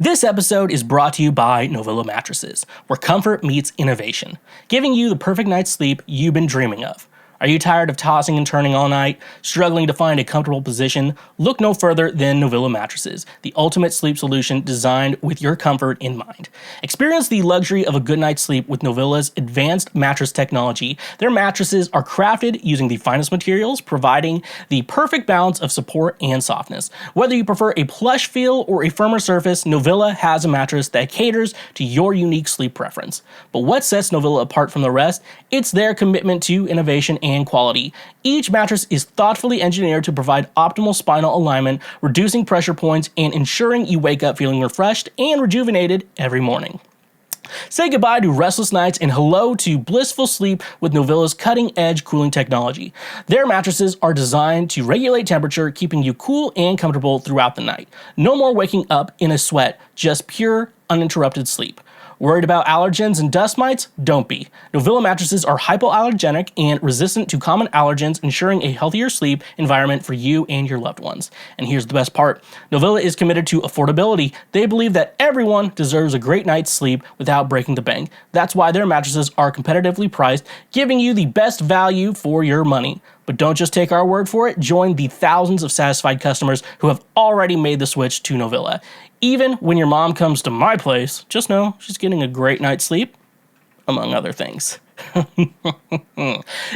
This episode is brought to you by Novilla Mattresses, where comfort meets innovation, giving you the perfect night's sleep you've been dreaming of. Are you tired of tossing and turning all night, struggling to find a comfortable position? Look no further than Novilla Mattresses, the ultimate sleep solution designed with your comfort in mind. Experience the luxury of a good night's sleep with Novilla's advanced mattress technology. Their mattresses are crafted using the finest materials, providing the perfect balance of support and softness. Whether you prefer a plush feel or a firmer surface, Novilla has a mattress that caters to your unique sleep preference. But what sets Novilla apart from the rest? It's their commitment to innovation and quality. Each mattress is thoughtfully engineered to provide optimal spinal alignment, reducing pressure points, and ensuring you wake up feeling refreshed and rejuvenated every morning. Say goodbye to restless nights and hello to blissful sleep with Novilla's cutting-edge cooling technology. Their mattresses are designed to regulate temperature, keeping you cool and comfortable throughout the night. No more waking up in a sweat, just pure, uninterrupted sleep. Worried about allergens and dust mites? Don't be. Novilla mattresses are hypoallergenic and resistant to common allergens, ensuring a healthier sleep environment for you and your loved ones. And here's the best part. Novilla is committed to affordability. They believe that everyone deserves a great night's sleep without breaking the bank. That's why their mattresses are competitively priced, giving you the best value for your money. But don't just take our word for it. Join the thousands of satisfied customers who have already made the switch to Novilla. Even when your mom comes to my place, just know she's getting a great night's sleep, among other things.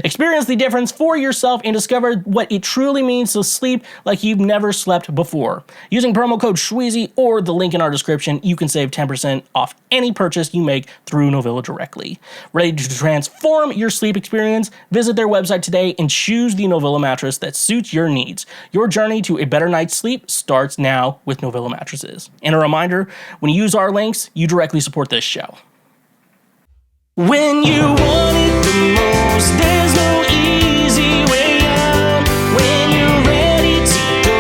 Experience the difference for yourself and discover what it truly means to sleep like you've never slept before. Using promo code Schweezy or the link in our description, you can save 10% off any purchase you make through Novilla directly. Ready to transform your sleep experience? Visit their website today and choose the Novilla mattress that suits your needs. Your journey to a better night's sleep starts now with Novilla mattresses. And a reminder, when you use our links, you directly support this show. When you want it the most, there's no easy way out. When you're ready to go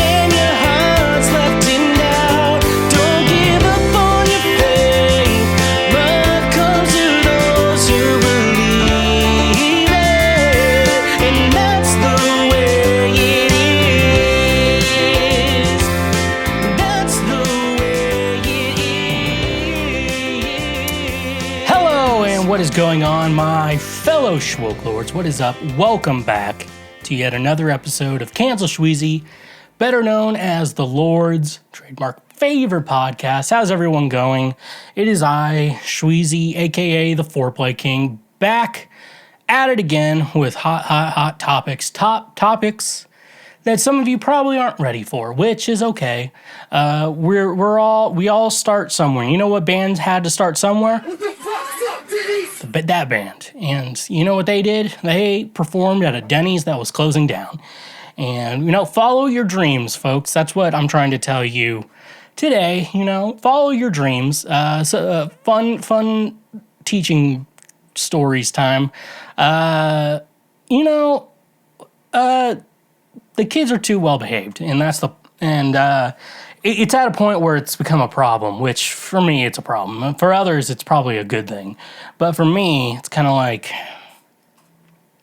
and your heart's left in doubt, don't give up on your faith, but come to those who believe it, and that's the way it is. That's the way it is. Hello, and what is going on, my fellow Schwoke-lords? What is up? Welcome back to yet another episode of Cancel Schweezy, better known as the Lord's trademark favorite podcast. How's everyone going? It is I, Schweezy, aka the Foreplay King, back at it again with hot topics. Top topics that some of you probably aren't ready for, which is okay. We all start somewhere. You know what bands had to start somewhere? That band. And you know what they did? They performed at a Denny's that was closing down. And, follow your dreams, folks. That's what I'm trying to tell you today. Follow your dreams. Fun teaching stories time. The kids are too well behaved, and it's at a point where it's become a problem, which for me, it's a problem. For others, it's probably a good thing. But for me, it's kind of like,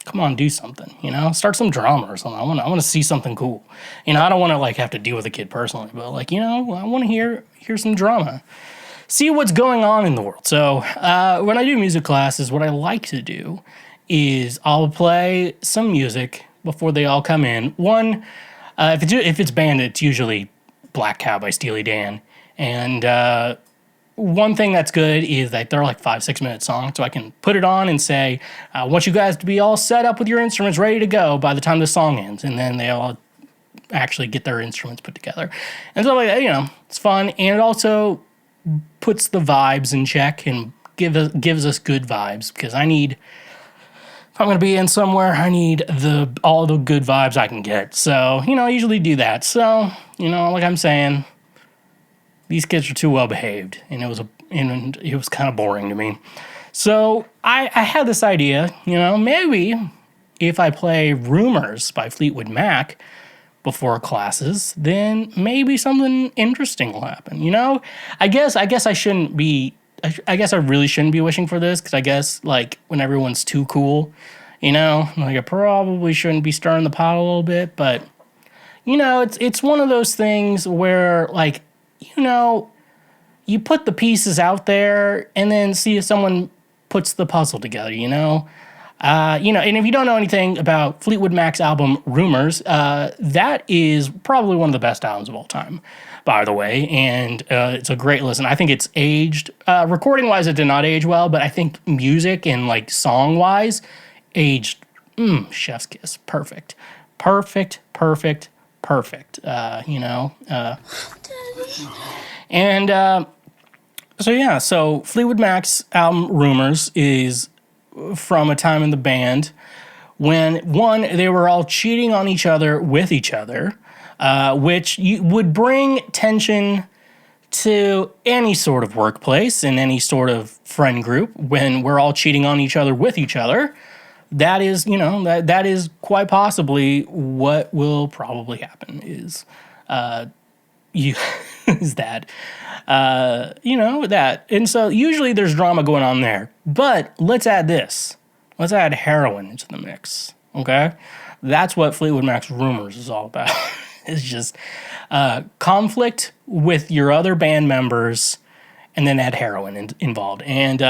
come on, do something, Start some drama or something. I want to see something cool. I don't want to, have to deal with a kid personally, but, I want to hear some drama. See what's going on in the world. So, when I do music classes, what I like to do is I'll play some music before they all come in. One, if it's band, it's usually Black Cow by Steely Dan. And one thing that's good is that they're 5-6 minute songs, so I can put it on and say, I want you guys to be all set up with your instruments ready to go by the time the song ends. And then they all actually get their instruments put together. And so, it's fun. And it also puts the vibes in check and gives us good vibes, because if I'm going to be in somewhere, I need all the good vibes I can get. So, I usually do that. So, like I'm saying, these kids are too well behaved, and it was kind of boring to me. So, I had this idea, maybe if I play Rumors by Fleetwood Mac before classes, then maybe something interesting will happen, I guess I shouldn't be... I guess I really shouldn't be wishing for this, because I guess, when everyone's too cool, I probably shouldn't be stirring the pot a little bit, but, it's one of those things where, you put the pieces out there and then see if someone puts the puzzle together, you know? And if you don't know anything about Fleetwood Mac's album Rumors, that is probably one of the best albums of all time, by the way. And it's a great listen. I think it's aged, recording-wise, it did not age well, but I think music and like song-wise, aged, chef's kiss, perfect. Perfect. So Fleetwood Mac's album Rumors is from a time in the band when, one, they were all cheating on each other with each other, which would bring tension to any sort of workplace and any sort of friend group when we're all cheating on each other with each other. That is, that is quite possibly what will probably happen is that. And so usually there's drama going on there. But let's add this. Let's add heroin into the mix, okay? That's what Fleetwood Mac's Rumors is all about. It's just conflict with your other band members and then add heroin involved. And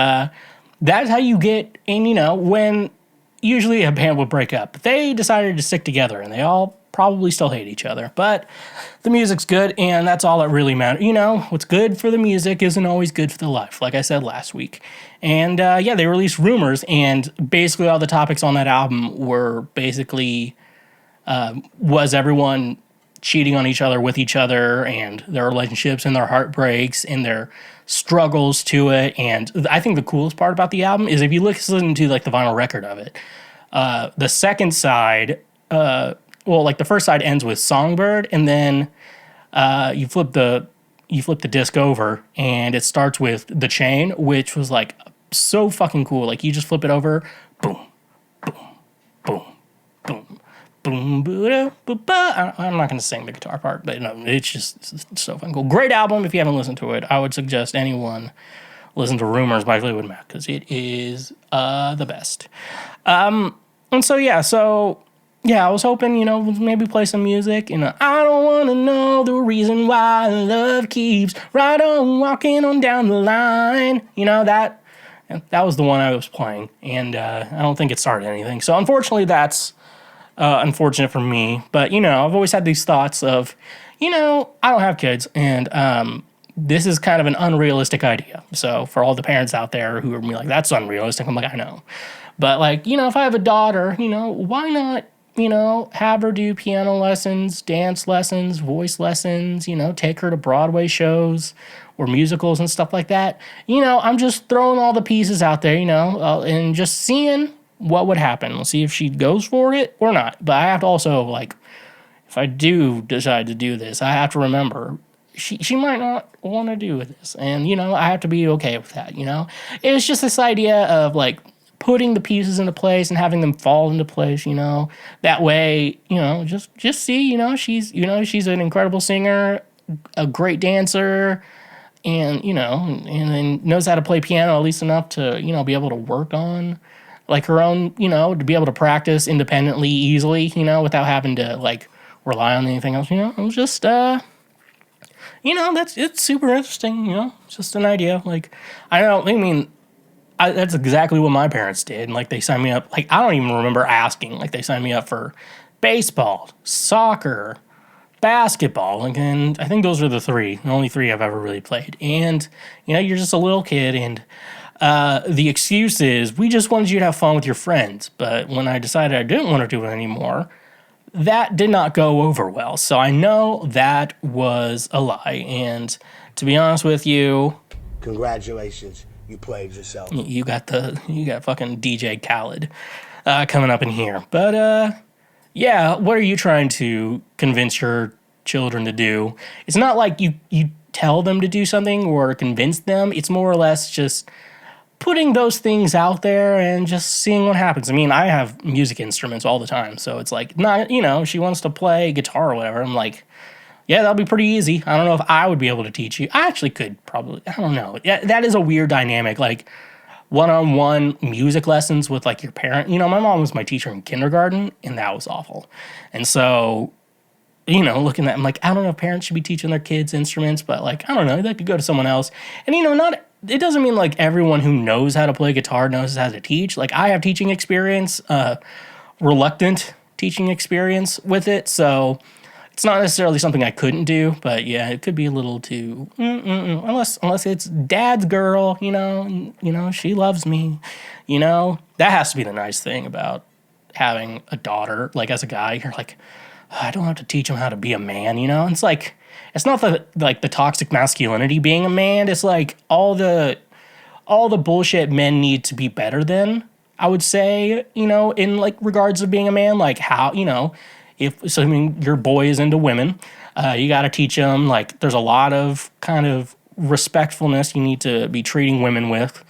that's how you get, when usually a band would break up. But they decided to stick together, and they all probably still hate each other. But the music's good, and that's all that really matters. What's good for the music isn't always good for the life, like I said last week. And they released Rumors, and basically all the topics on that album were basically, was everyone cheating on each other with each other, and their relationships and their heartbreaks and their struggles to it. And I think the coolest part about the album is if you listen to like the vinyl record of it, the second side, the first side ends with Songbird, and then you flip the disc over, and it starts with The Chain, which was like so fucking cool. Like you just flip it over, boom, boom, boom, boom, boom, ba-da-ba-ba. I'm not going to sing the guitar part, but it's so fucking cool. Great album. If you haven't listened to it, I would suggest anyone listen to Rumors by Fleetwood Mac because it is the best. I was hoping, maybe play some music. I don't want to know the reason why love keeps right on walking on down the line. That was the one I was playing, and I don't think it started anything. So unfortunately, that's unfortunate for me. But, I've always had these thoughts of, I don't have kids, and this is kind of an unrealistic idea. So for all the parents out there who are like, that's unrealistic, I'm like, I know. But, if I have a daughter, why not, have her do piano lessons, dance lessons, voice lessons, take her to Broadway shows or musicals and stuff like that. I'm just throwing all the pieces out there, and just seeing what would happen. We'll see if she goes for it or not. But I have to also, if I do decide to do this, I have to remember she might not want to do this. And, I have to be okay with that, It's just this idea of, putting the pieces into place and having them fall into place, that way, just see, she's an incredible singer, a great dancer, and, and then knows how to play piano at least enough to, be able to work on her own, to be able to practice independently easily, without having to rely on anything else, It was just, it's super interesting, it's just an idea. That's exactly what my parents did. And they signed me up. I don't even remember asking. They signed me up for baseball, soccer, basketball. And I think those are the only three I've ever really played. And, you're just a little kid. And the excuse is, we just wanted you to have fun with your friends. But when I decided I didn't want to do it anymore, that did not go over well. So I know that was a lie. And to be honest with you, congratulations. You played yourself. You got fucking DJ Khaled coming up in here. But what are you trying to convince your children to do? It's not like you tell them to do something or convince them. It's more or less just putting those things out there and just seeing what happens. I mean, I have music instruments all the time, so it's she wants to play guitar or whatever. I'm like, yeah, that'll be pretty easy. I don't know if I would be able to teach you. I actually could probably. I don't know. Yeah, that is a weird dynamic. One-on-one music lessons with your parent. My mom was my teacher in kindergarten, and that was awful. And so, looking at, I'm like, I don't know if parents should be teaching their kids instruments, but like, I don't know, they could go to someone else. And, it doesn't mean like everyone who knows how to play guitar knows how to teach. Like, I have teaching experience, reluctant teaching experience with it. So it's not necessarily something I couldn't do, but yeah, it could be a little too, unless it's dad's girl, she loves me, that has to be the nice thing about having a daughter. Like, as a guy, you're like, I don't have to teach him how to be a man, It's like, it's not the toxic masculinity being a man. It's like all the bullshit men need to be better than, I would say, in like regards of being a man, like how, if assuming your boy is into women, you got to teach him, like, there's a lot of kind of respectfulness you need to be treating women with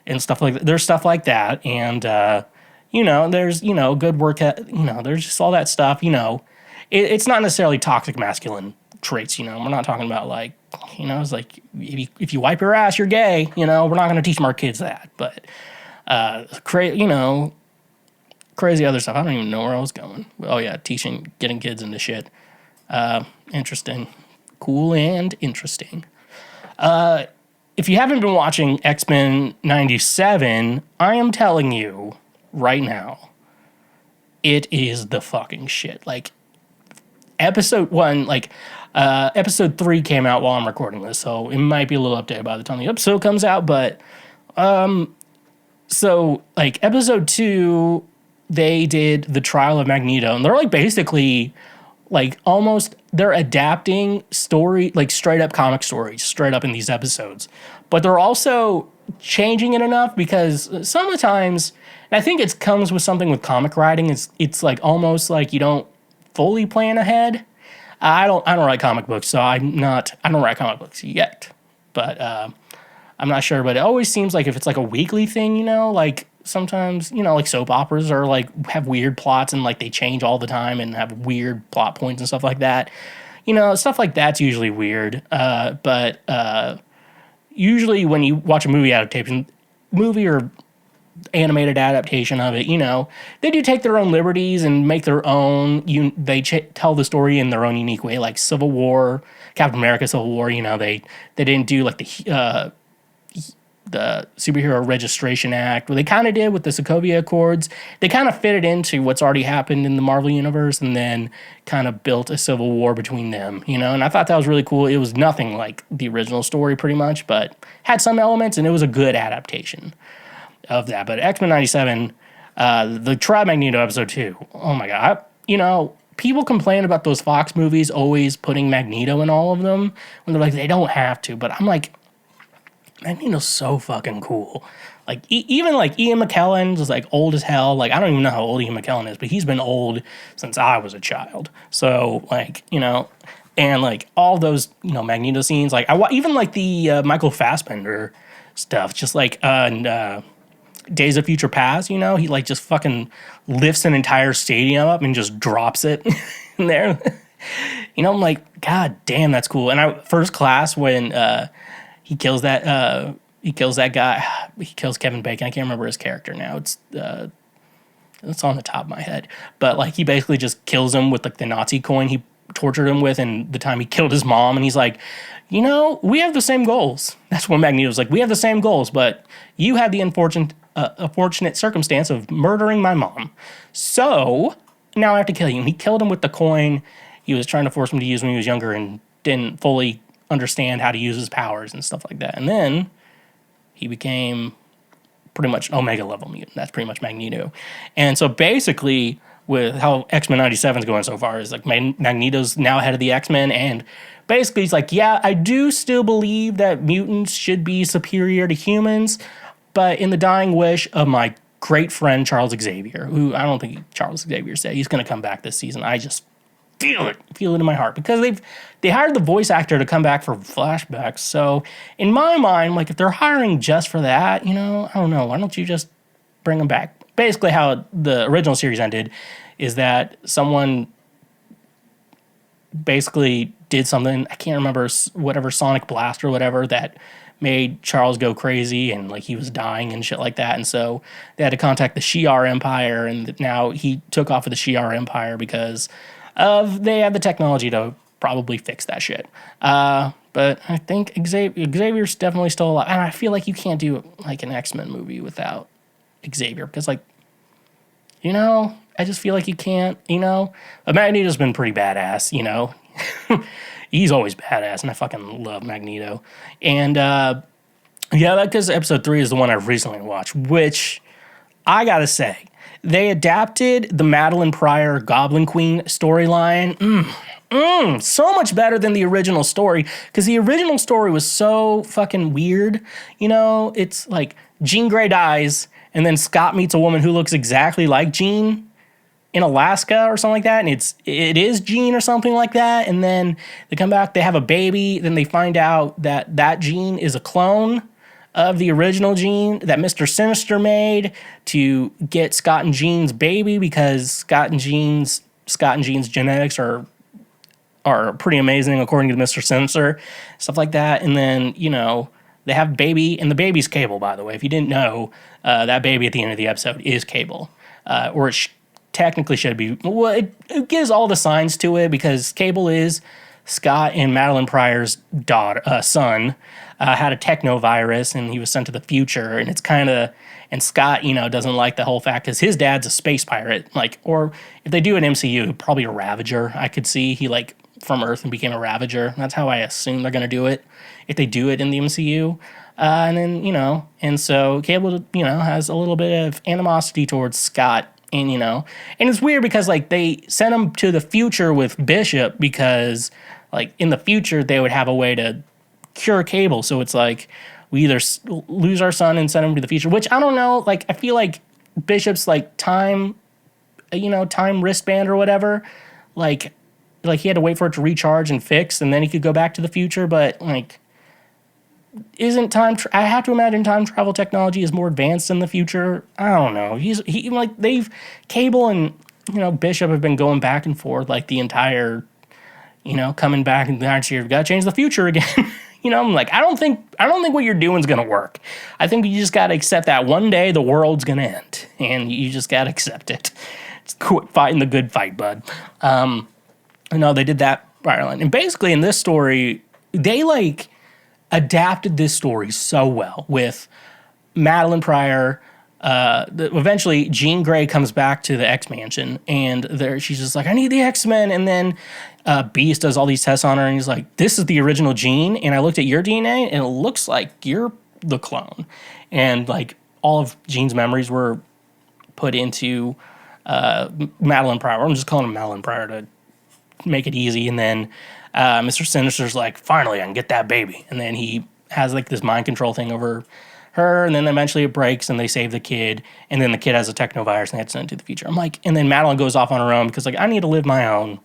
and stuff like that. There's stuff like that. And, there's, good work, there's just all that stuff, it's not necessarily toxic masculine traits, we're not talking about like, it's like, if you wipe your ass, you're gay, we're not going to teach our kids that, but, crazy other stuff. I don't even know where I was going. Oh yeah, getting kids into shit. Interesting. Cool and interesting. If you haven't been watching X-Men 97, I am telling you right now, it is the fucking shit. Like, episode 1, like, episode 3 came out while I'm recording this, so it might be a little updated by the time the episode comes out, but, so, like, episode 2, they did the trial of Magneto, and they're, like, basically, like, almost, they're adapting story, like, straight-up comic stories, straight up in these episodes. But they're also changing it enough, because some of the times, and I think it comes with something with comic writing, it's like, almost like you don't fully plan ahead. I don't write comic books, so I don't write comic books yet. But, I'm not sure, but it always seems like if it's like a weekly thing, like sometimes, like soap operas are like have weird plots and like they change all the time and have weird plot points and stuff like that. Stuff like that's usually weird. But usually when you watch a movie or animated adaptation of it, they do take their own liberties and make their own, tell the story in their own unique way, like Civil War, Captain America Civil War, they didn't do like the Superhero Registration Act, what they kind of did with the Sokovia Accords. They kind of fit it into what's already happened in the Marvel Universe and then kind of built a civil war between them, and I thought that was really cool. It was nothing like the original story pretty much, but had some elements, and it was a good adaptation of that. But X-Men 97, the Trial of Magneto episode 2, oh my God, people complain about those Fox movies always putting Magneto in all of them when they're like, they don't have to, but I'm like, Magneto's so fucking cool. Like, even like Ian McKellen is like old as hell. Like, I don't even know how old Ian McKellen is, but he's been old since I was a child. So, like, and like all those, Magneto scenes, like even like the Michael Fassbender stuff, just like Days of Future Past, he like just fucking lifts an entire stadium up and just drops it in there. I'm like, God damn, that's cool. And First Class, when he kills that guy. He kills Kevin Bacon. I can't remember his character now. It's on the top of my head. But like he basically just kills him with like the Nazi coin he tortured him with, and the time he killed his mom. And he's like, we have the same goals. That's what Magneto's like. We have the same goals, but you had the unfortunate circumstance of murdering my mom. So now I have to kill you. And he killed him with the coin he was trying to force him to use when he was younger and didn't fully understand how to use his powers and stuff like that. And then he became pretty much Omega level mutant. That's pretty much Magneto. And so basically with how X-Men 97 is going so far is like Magneto's now head of the X-Men, and basically he's like, yeah, I do still believe that mutants should be superior to humans, but in the dying wish of my great friend Charles Xavier, who I don't think Charles Xavier said he's going to come back this season. I just feel it in my heart, because they hired the voice actor to come back for flashbacks. So in my mind, like if they're hiring just for that, I don't know, why don't you just bring him back? Basically how the original series ended is that someone basically did something, I can't remember, whatever, Sonic Blast or whatever, that made Charles go crazy and like he was dying and shit like that. And so they had to contact the Shi'ar Empire, and now he took off of the Shi'ar Empire because they have the technology to probably fix that shit. But I think Xavier's definitely still alive. And I feel like you can't do like an X-Men movie without Xavier because like, I just feel like you can't, Magneto's been pretty badass, He's always badass, and I fucking love Magneto. And because episode 3 is the one I recently watched, which I gotta say, they adapted the Madeline Pryor Goblin Queen storyline. So much better than the original story, because the original story was so fucking weird. It's like Jean Grey dies, and then Scott meets a woman who looks exactly like Jean in Alaska or something like that, and it is Jean or something like that, and then they come back, they have a baby, then they find out that Jean is a clone of the original Jean that Mr. Sinister made to get Scott and Jean's baby, because Scott and Jean's genetics are pretty amazing according to Mr. Sinister, stuff like that. And then, they have a baby, and the baby's Cable, by the way. If you didn't know, that baby at the end of the episode is Cable. Or it technically should be. Well, it gives all the signs to it, because Cable is Scott and Madeline Pryor's son. Had a technovirus, and he was sent to the future, and it's kind of, and Scott, doesn't like the whole fact, because his dad's a space pirate, or if they do an MCU, probably a Ravager. I could see he from Earth and became a Ravager. That's how I assume they're gonna do it if they do it in the MCU. And then and so Cable has a little bit of animosity towards Scott, and and it's weird because they sent him to the future with Bishop, because in the future they would have a way to cure Cable. So it's we either lose our son and send him to the future, which I don't know. I feel like Bishop's time, time wristband or whatever, he had to wait for it to recharge and fix, and then he could go back to the future. But isn't I have to imagine time travel technology is more advanced in the future. I don't know. Cable and Bishop have been going back and forth the entire, coming back and you've got to change the future again. I'm I don't think what you're doing is going to work. I think you just got to accept that one day the world's going to end, and you just got to accept it. Quit fighting the good fight, bud. No, they did that, Ireland. And basically in this story, they adapted this story so well with Madeline Pryor. Eventually, Jean Grey comes back to the X Mansion, and she's just I need the X-Men. And then Beast does all these tests on her, and he's this is the original Jean, and I looked at your DNA, and it looks like you're the clone. And all of Jean's memories were put into Madeline Pryor. I'm just calling him Madeline Pryor to make it easy. And then Mr. Sinister's finally I can get that baby. And then he has this mind control thing over her, and then eventually it breaks, and they save the kid, and then the kid has a technovirus, and they have to send it to the future. I'm and then Madeline goes off on her own, because I need to live my own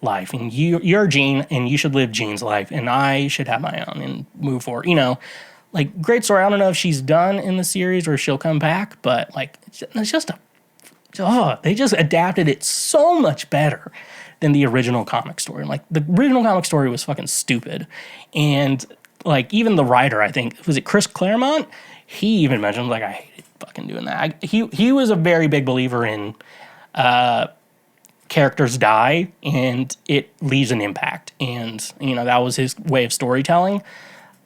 life, and you're Jean, and you should live Jean's life, and I should have my own and move forward. Great story. I don't know if she's done in the series or she'll come back, but it's just they just adapted it so much better than the original comic story. The original comic story was fucking stupid, and even the writer, I think, was it Chris Claremont? He even mentioned I hated fucking doing that. He was a very big believer in characters die and it leaves an impact, and that was his way of storytelling.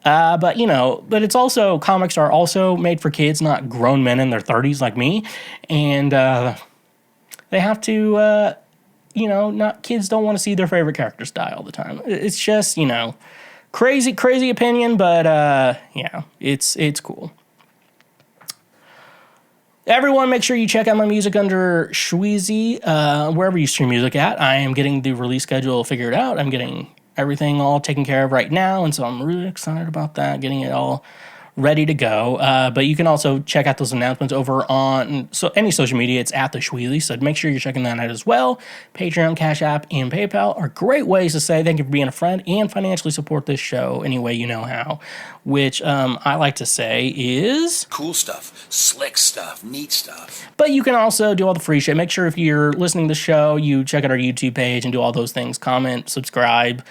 But it's also, comics are also made for kids, not grown men in their 30s like me, and they have to. Not kids don't want to see their favorite characters die all the time. It's just crazy opinion, but it's cool. Everyone, make sure you check out my music under Schweezy, wherever you stream music at. I am getting the release schedule figured out. I'm getting everything all taken care of right now, and so I'm really excited about that, getting it all ready to go. But you can also check out those announcements over on any social media. It's at the Schweezy, so make sure you're checking that out as well. Patreon, Cash App, and PayPal are great ways to say thank you for being a friend and financially support this show any way you know how, which I like to say is cool stuff, slick stuff, neat stuff. But you can also do all the free shit. Make sure if you're listening to the show, you check out our YouTube page and do all those things. Comment, subscribe,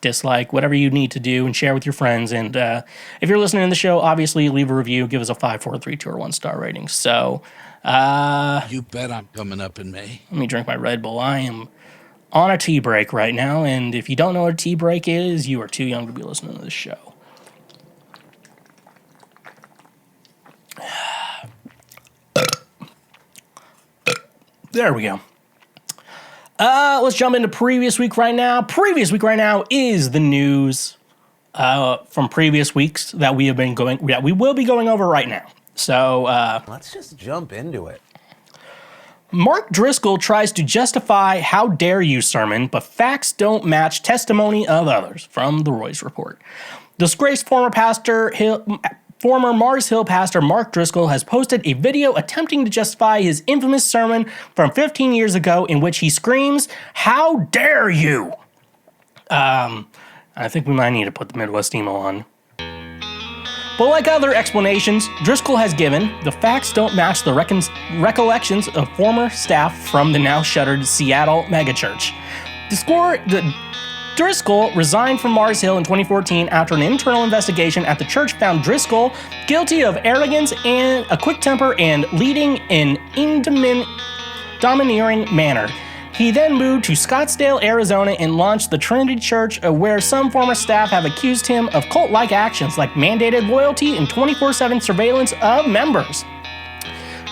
dislike, whatever you need to do, and share with your friends. And if you're listening to the show, obviously leave a review, give us a 5, 4, 3, 2, or 1 star rating. So you bet I'm coming up in May. Let me drink my Red Bull. I am on a tea break right now, and if you don't know what a tea break is, you are too young to be listening to this show. There we go. Let's jump into previous week right now. Previous week right now is the news from previous weeks that we will be going over right now. So let's just jump into it. Mark Driscoll tries to justify "How dare you" sermon, but facts don't match testimony of others, from the Royce Report. Disgraced former Mars Hill pastor Mark Driscoll has posted a video attempting to justify his infamous sermon from 15 years ago in which he screams, "How dare you!" I think we might need to put the Midwest emo on. But like other explanations Driscoll has given, the facts don't match the recollections of former staff from the now shuttered Seattle megachurch. Driscoll resigned from Mars Hill in 2014 after an internal investigation at the church found Driscoll guilty of arrogance and a quick temper and leading in domineering manner. He then moved to Scottsdale, Arizona and launched the Trinity Church, where some former staff have accused him of cult-like actions like mandated loyalty and 24/7 surveillance of members.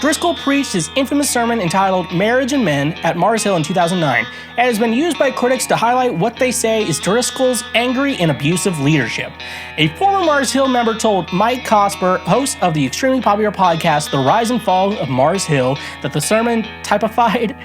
Driscoll preached his infamous sermon entitled "Marriage and Men" at Mars Hill in 2009. It has been used by critics to highlight what they say is Driscoll's angry and abusive leadership. A former Mars Hill member told Mike Cosper, host of the extremely popular podcast The Rise and Fall of Mars Hill, that the sermon typified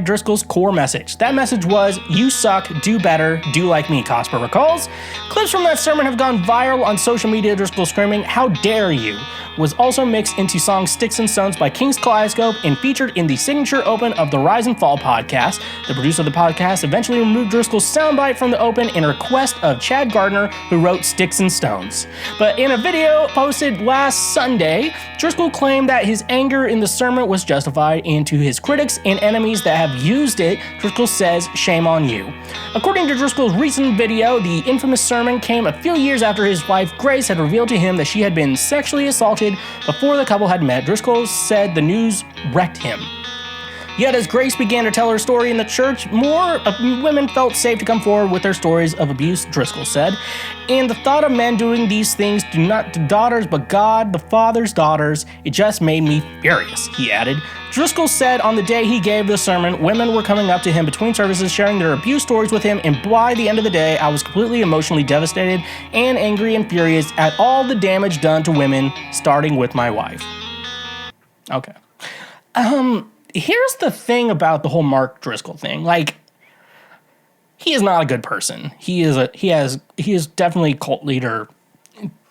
Driscoll's core message. That message was, "You suck, do better, do like me," Cosper recalls. Clips from that sermon have gone viral on social media. Driscoll screaming, "How dare you!" was also mixed into song "Sticks and Stones" by King's Kaleidoscope and featured in the signature open of the Rise and Fall podcast. The producer of the podcast eventually removed Driscoll's soundbite from the open in a request of Chad Gardner, who wrote "Sticks and Stones." But in a video posted last Sunday, Driscoll claimed that his anger in the sermon was justified, and to his critics and enemies that have used it, Driscoll says, "Shame on you." According to Driscoll's recent video, the infamous sermon came a few years after his wife Grace had revealed to him that she had been sexually assaulted before the couple had met. Driscoll said the news wrecked him. Yet as Grace began to tell her story in the church, more women felt safe to come forward with their stories of abuse, Driscoll said. "And the thought of men doing these things do not to daughters but God, the Father's daughters, it just made me furious," he added. Driscoll said on the day he gave the sermon, women were coming up to him between services sharing their abuse stories with him, and by the end of the day, I was completely emotionally devastated and angry and furious at all the damage done to women, starting with my wife. Okay. Here's the thing about the whole Mark Driscoll thing. Like, he is not a good person. He is definitely cult leader,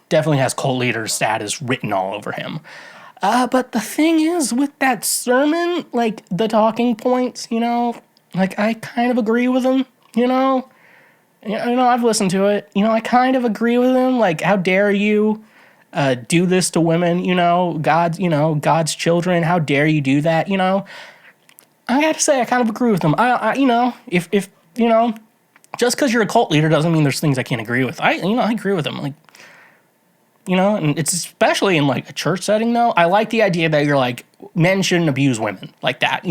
definitely has cult leader status written all over him. But the thing is, with that sermon, like, the talking points, like, I kind of agree with him, I've listened to it, I kind of agree with him, like, how dare you do this to women, God's children, how dare you do that, I gotta say, I kind of agree with him. If just because you're a cult leader doesn't mean there's things I can't agree with. I agree with him, like, and it's especially in, like, a church setting, though. I like the idea that you're like, men shouldn't abuse women like that,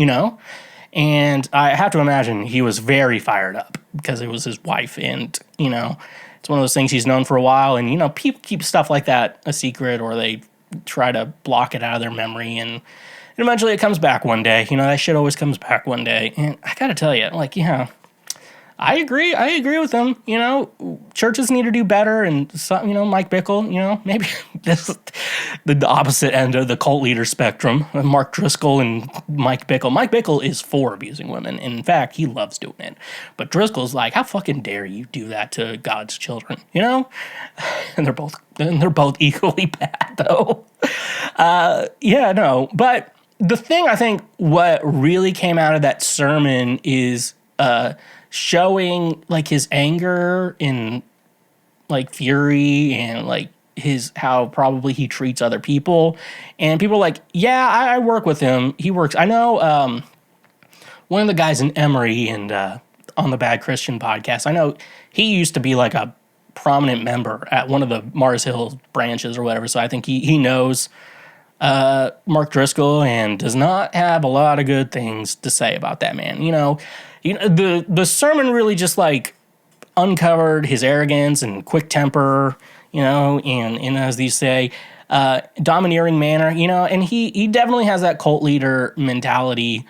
And I have to imagine he was very fired up because it was his wife. And, it's one of those things he's known for a while. And, people keep stuff like that a secret, or they try to block it out of their memory. And eventually it comes back one day. That shit always comes back one day. And I got to tell you, like, I agree with him. Churches need to do better, and Mike Bickle. Maybe this is the opposite end of the cult leader spectrum. Mark Driscoll and Mike Bickle. Mike Bickle is for abusing women. And in fact, he loves doing it. But Driscoll's like, how fucking dare you do that to God's children? And they're both equally bad, though. But the thing I think what really came out of that sermon is showing, like, his anger and, like, fury and, like, how probably he treats other people. And people are like, yeah, I work with him. He works. I know one of the guys in Emory and on the Bad Christian podcast, I know he used to be, like, a prominent member at one of the Mars Hill branches or whatever. So I think he knows Mark Driscoll and does not have a lot of good things to say about that man. The sermon really just like uncovered his arrogance and quick temper, and as these say, domineering manner, and he definitely has that cult leader mentality.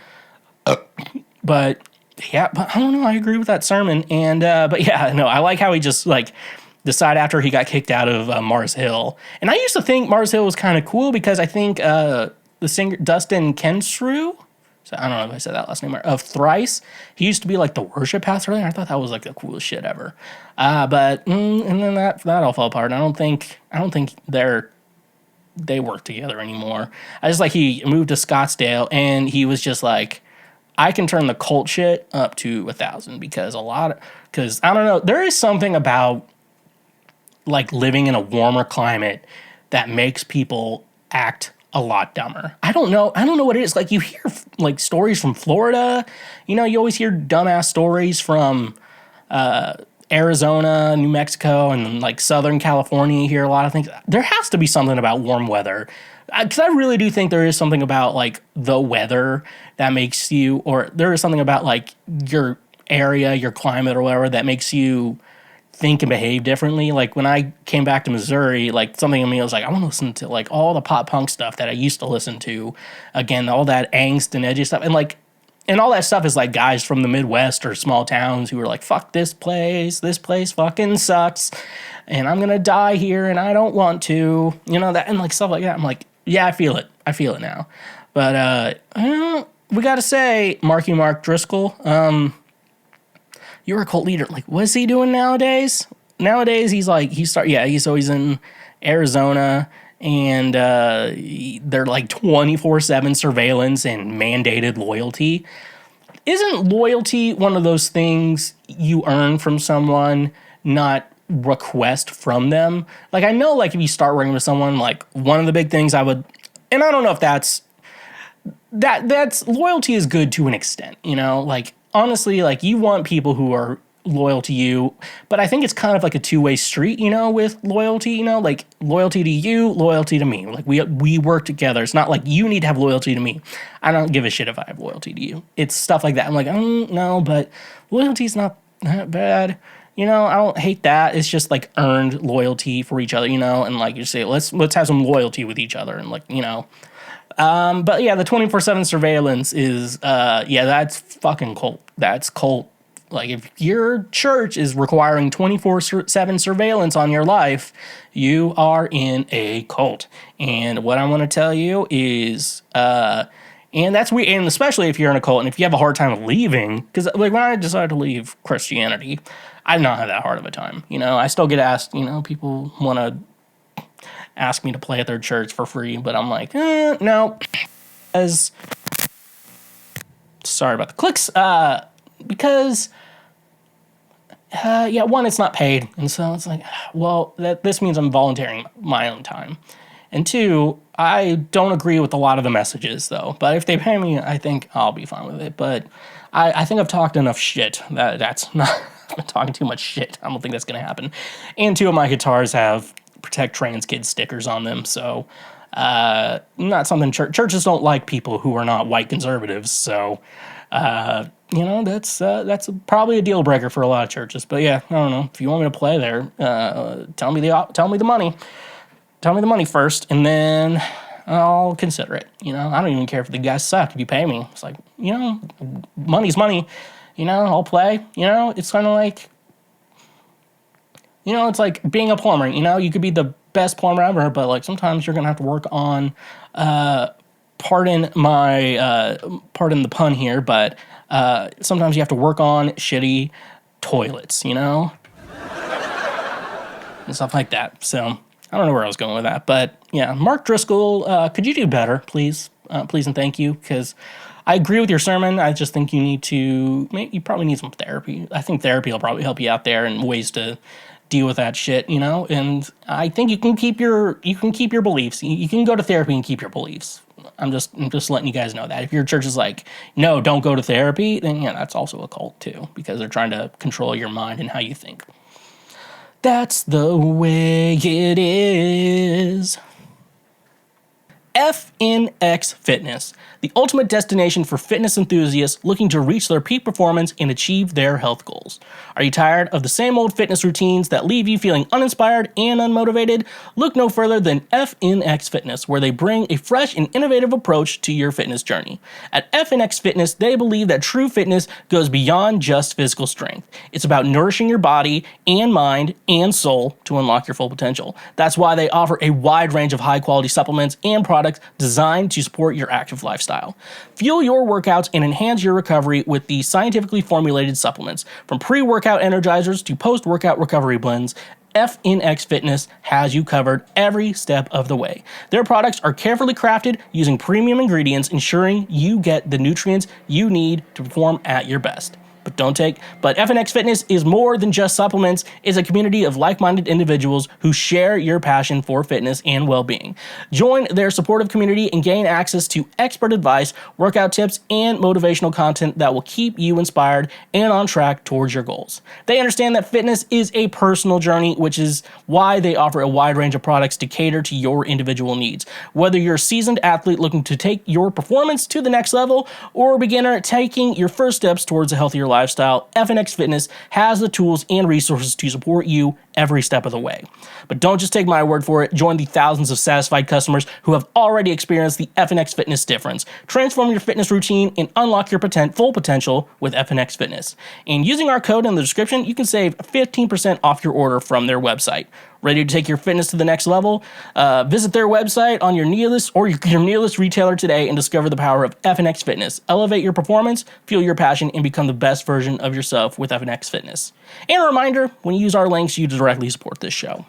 But I don't know. I agree with that sermon, and but yeah, no, I like how he just like decided after he got kicked out of Mars Hill, and I used to think Mars Hill was kind of cool because I think the singer Dustin Kensrue. So I don't know if I said that last name right, of Thrice. He used to be like the worship pastor there. I thought that was like the coolest shit ever. But and then that all fell apart. I don't think they work together anymore. I just like he moved to Scottsdale and he was just like, I can turn the cult shit up to 1,000 because I don't know. There is something about like living in a warmer climate that makes people act a lot dumber. I don't know what it is. Like you hear like stories from Florida, you always hear dumbass stories from Arizona, New Mexico, and like Southern California. You hear a lot of things. There has to be something about warm weather. Because I really do think there is something about like the weather that makes you, or there is something about like your area, your climate or whatever that makes you think and behave differently. Like when I came back to Missouri, like something in me was like, I want to listen to like all the pop punk stuff that I used to listen to. Again, all that angst and edgy stuff. And all that stuff is like guys from the Midwest or small towns who are like, fuck this place fucking sucks. And I'm going to die here and I don't want to, that and like stuff like that. I'm like, yeah, I feel it now. But we got to say, Mark Driscoll, you're a cult leader. Like, what's he doing nowadays? Nowadays, he's always in Arizona, and they're like 24/7 surveillance and mandated loyalty. Isn't loyalty one of those things you earn from someone, not request from them? Like, I know, like, if you start working with someone, like, one of the big things I would, and I don't know if that's loyalty is good to an extent, like, honestly, like, you want people who are loyal to you, but I think it's kind of like a two-way street, with loyalty, like, loyalty to you, loyalty to me. Like, we work together. It's not like you need to have loyalty to me. I don't give a shit if I have loyalty to you. It's stuff like that. I'm like, no, but loyalty's not that bad. I don't hate that. It's just, like, earned loyalty for each other, and, like, you say, let's have some loyalty with each other, and, like, but yeah, the 24/7 surveillance is, that's fucking cult. That's cult. Like, if your church is requiring 24/7 surveillance on your life, you are in a cult. And what I want to tell you is, and that's weird, and especially if you're in a cult and if you have a hard time leaving, because, like, when I decided to leave Christianity, I did not have that hard of a time. I still get asked, people want to ask me to play at their church for free, but I'm like, no. Sorry about the clicks. Because, one, it's not paid, and so it's like, well, this means I'm volunteering my own time. And two, I don't agree with a lot of the messages, though. But if they pay me, I think I'll be fine with it. But I think I've talked enough shit. That's not... I've been talking too much shit. I don't think that's going to happen. And two of my guitars have Protect Trans Kids stickers on them, so not something churches don't like people who are not white conservatives. So that's probably a deal breaker for a lot of churches. But yeah, I don't know. If you want me to play there, tell me the money. Tell me the money first, and then I'll consider it. I don't even care if the guys suck. If you pay me, it's like, money's money. I'll play. It's kind of like, it's like being a plumber. You could be the best plumber ever, but like sometimes you're gonna have to work on, pardon the pun here, but sometimes you have to work on shitty toilets, and stuff like that. So I don't know where I was going with that, but yeah, Mark Driscoll, could you do better, please? Please and thank you, because I agree with your sermon. I just think you probably need some therapy. I think therapy will probably help you out there and ways to deal with that shit, and I think you can keep your beliefs. You can go to therapy and keep your beliefs. I'm just letting you guys know that. If your church is like, no, don't go to therapy, then yeah, that's also a cult too, because they're trying to control your mind and how you think. That's the way it is. F FNX Fitness, the ultimate destination for fitness enthusiasts looking to reach their peak performance and achieve their health goals. Are you tired of the same old fitness routines that leave you feeling uninspired and unmotivated? Look no further than FNX Fitness, where they bring a fresh and innovative approach to your fitness journey. At FNX Fitness, they believe that true fitness goes beyond just physical strength. It's about nourishing your body and mind and soul to unlock your full potential. That's why they offer a wide range of high-quality supplements and products designed to support your active lifestyle. Fuel your workouts and enhance your recovery with these scientifically formulated supplements. From pre-workout energizers to post-workout recovery blends, FNX Fitness has you covered every step of the way. Their products are carefully crafted using premium ingredients, ensuring you get the nutrients you need to perform at your best. But FNX Fitness is more than just supplements. It's a community of like-minded individuals who share your passion for fitness and well-being. Join their supportive community and gain access to expert advice, workout tips, and motivational content that will keep you inspired and on track towards your goals. They understand that fitness is a personal journey, which is why they offer a wide range of products to cater to your individual needs. Whether you're a seasoned athlete looking to take your performance to the next level or a beginner taking your first steps towards a healthier lifestyle, FNX Fitness has the tools and resources to support you every step of the way. But don't just take my word for it. Join the thousands of satisfied customers who have already experienced the FNX Fitness difference. Transform your fitness routine and unlock your full potential with FNX Fitness. And using our code in the description, you can save 15% off your order from their website. Ready to take your fitness to the next level? Visit their website on your nearest retailer today and discover the power of FNX Fitness. Elevate your performance, fuel your passion, and become the best version of yourself with FNX Fitness. And a reminder, when you use our links, you directly support this show.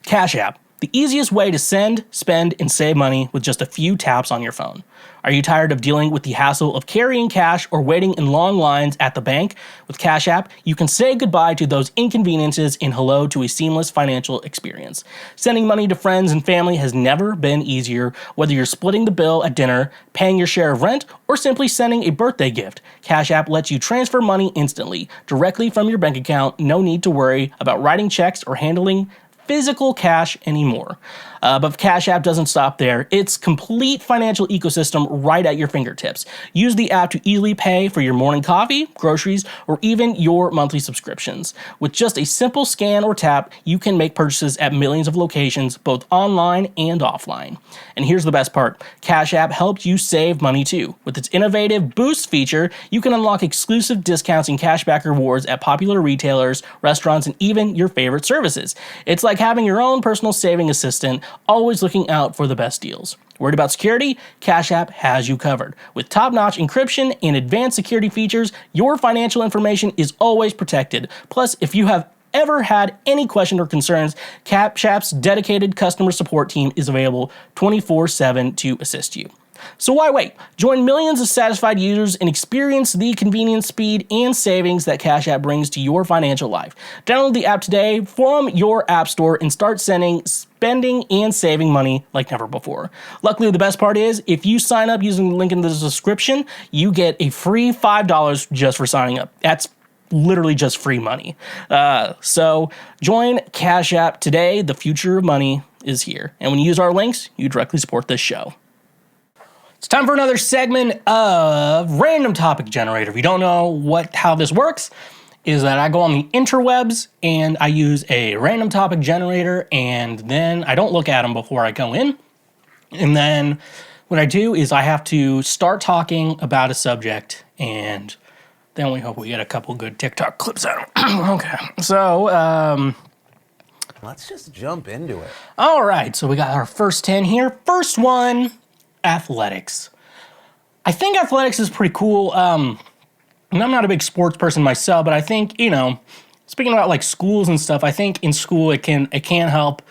Cash App, the easiest way to send, spend, and save money with just a few taps on your phone. Are you tired of dealing with the hassle of carrying cash or waiting in long lines at the bank? With Cash App, you can say goodbye to those inconveniences and hello to a seamless financial experience. Sending money to friends and family has never been easier, whether you're splitting the bill at dinner, paying your share of rent, or simply sending a birthday gift. Cash App lets you transfer money instantly, directly from your bank account. No need to worry about writing checks or handling physical cash anymore. But Cash App doesn't stop there. It's complete financial ecosystem right at your fingertips. Use the app to easily pay for your morning coffee, groceries, or even your monthly subscriptions. With just a simple scan or tap, you can make purchases at millions of locations, both online and offline. And here's the best part. Cash App helps you save money too. With its innovative Boost feature, you can unlock exclusive discounts and cashback rewards at popular retailers, restaurants, and even your favorite services. It's like having your own personal saving assistant, always looking out for the best deals. Worried about security? Cash App has you covered. With top-notch encryption and advanced security features, your financial information is always protected. Plus, if you have ever had any question or concerns, Cash App's dedicated customer support team is available 24/7 to assist you. So why wait? Join millions of satisfied users and experience the convenience, speed, and savings that Cash App brings to your financial life. Download the app today from your app store and start spending and saving money like never before. Luckily, the best part is, if you sign up using the link in the description, you get a free $5 just for signing up. That's literally just free money. So join Cash App today. The future of money is here. And when you use our links, you directly support this show. It's time for another segment of Random Topic Generator. If you don't know how this works, is that I go on the interwebs and I use a random topic generator, and then I don't look at them before I go in. And then what I do is I have to start talking about a subject, and then we hope we get a couple good TikTok clips out. Okay, so let's just jump into it. All right, so we got our first 10 here. First one, athletics. I think athletics is pretty cool. And I'm not a big sports person myself, but I think, speaking about like schools and stuff, I think in school it can help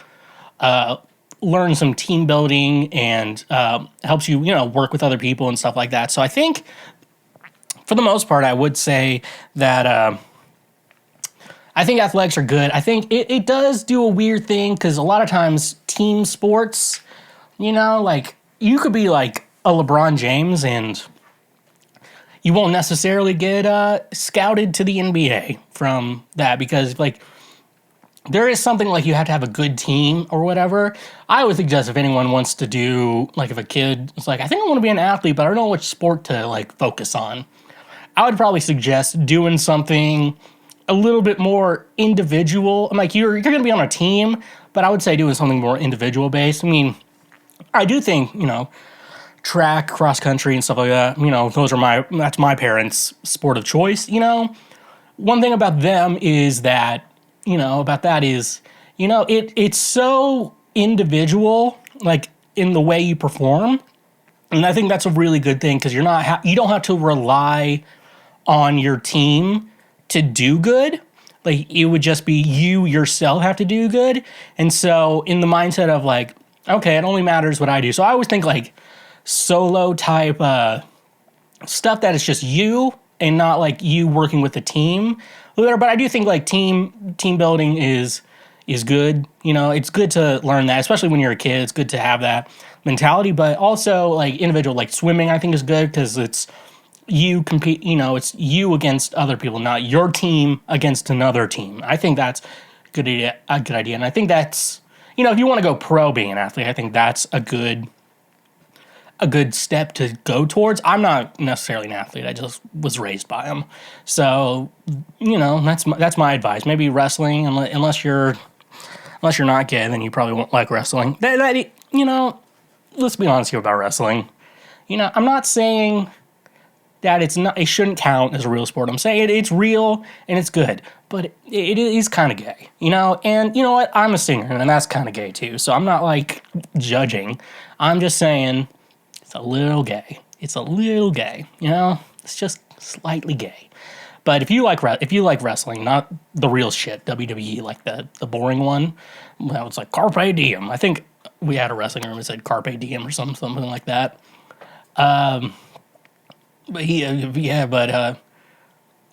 learn some team building and helps you, work with other people and stuff like that. So I think for the most part, I would say that I think athletics are good. I think it does do a weird thing because a lot of times team sports, like you could be like a LeBron James and you won't necessarily get scouted to the NBA from that because like there is something like you have to have a good team or whatever. I would suggest if anyone wants to do, like if a kid is like, I think I want to be an athlete, but I don't know which sport to like focus on. I would probably suggest doing something a little bit more individual. Like you're going to be on a team, but I would say doing something more individual based. I mean, I do think, track, cross country and stuff like that, that's my parents' sport of choice, One thing about them is that, it's so individual, like in the way you perform. And I think that's a really good thing because you don't have to rely on your team to do good. Like it would just be you yourself have to do good. And so in the mindset of like, okay, it only matters what I do. So I always think like solo type stuff that is just you and not like you working with a team. But I do think like team building is good. It's good to learn that, especially when you're a kid. It's good to have that mentality. But also like individual, like swimming, I think is good because it's you compete. It's you against other people, not your team against another team. I think that's a good idea, and I think that's if you want to go pro being an athlete, I think that's a good step to go towards. I'm not necessarily an athlete. I just was raised by them. So, that's my advice. Maybe wrestling, unless you're not gay, then you probably won't like wrestling. Let's be honest here about wrestling. I'm not saying that it shouldn't count as a real sport. I'm saying it's real and it's good, but it is kind of gay, And you know what? I'm a singer, and that's kind of gay too. So I'm not like judging. I'm just saying it's a little gay. It's a little gay, It's just slightly gay. But if you like wrestling, not the real shit, WWE, like the boring one, well, it's like Carpe Diem. I think we had a wrestling room that said Carpe Diem or something like that. But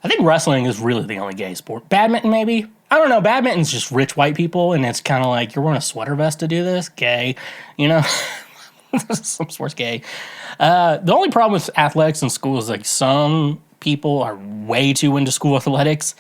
I think wrestling is really the only gay sport. Badminton, maybe? I don't know. Badminton's just rich white people, and it's kind of like, you're wearing a sweater vest to do this? Gay. Some sports gay. The only problem with athletics in school is, like, some people are way too into school athletics,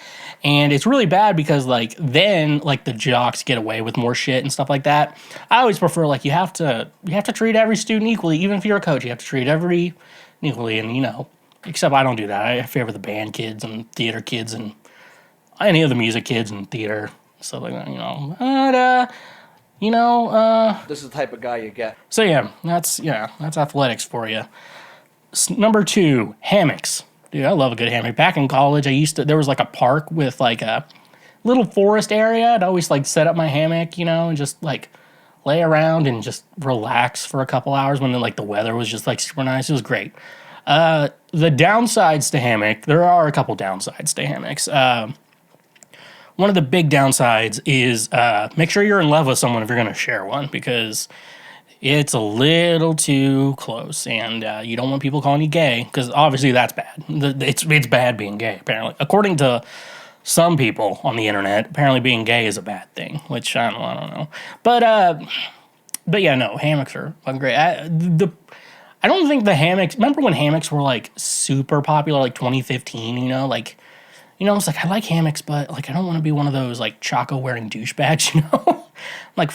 and it's really bad because, like, then, like, the jocks get away with more shit and stuff like that. I always prefer, like, you have to treat every student equally, even if you're a coach. You have to treat every equally, and except I don't do that. I favor the band kids and theater kids and any of the music kids and theater stuff like that. This is the type of guy you get. So that's athletics for you. Number 2, hammocks. Dude, I love a good hammock. Back in college, there was like a park with like a little forest area. I'd always like set up my hammock, and just like lay around and just relax for a couple hours when like the weather was just like super nice. It was great. The downsides to hammock, there are a couple downsides to hammocks. One of the big downsides is make sure you're in love with someone if you're going to share one, because it's a little too close, and you don't want people calling you gay, because obviously that's bad. It's bad being gay, apparently. According to some people on the internet, apparently being gay is a bad thing, which I don't know. But yeah, no, hammocks are fucking great. I don't think the hammocks, remember when hammocks were like super popular, like 2015, it's like, I like hammocks, but like I don't want to be one of those like Chaco wearing douchebags, like,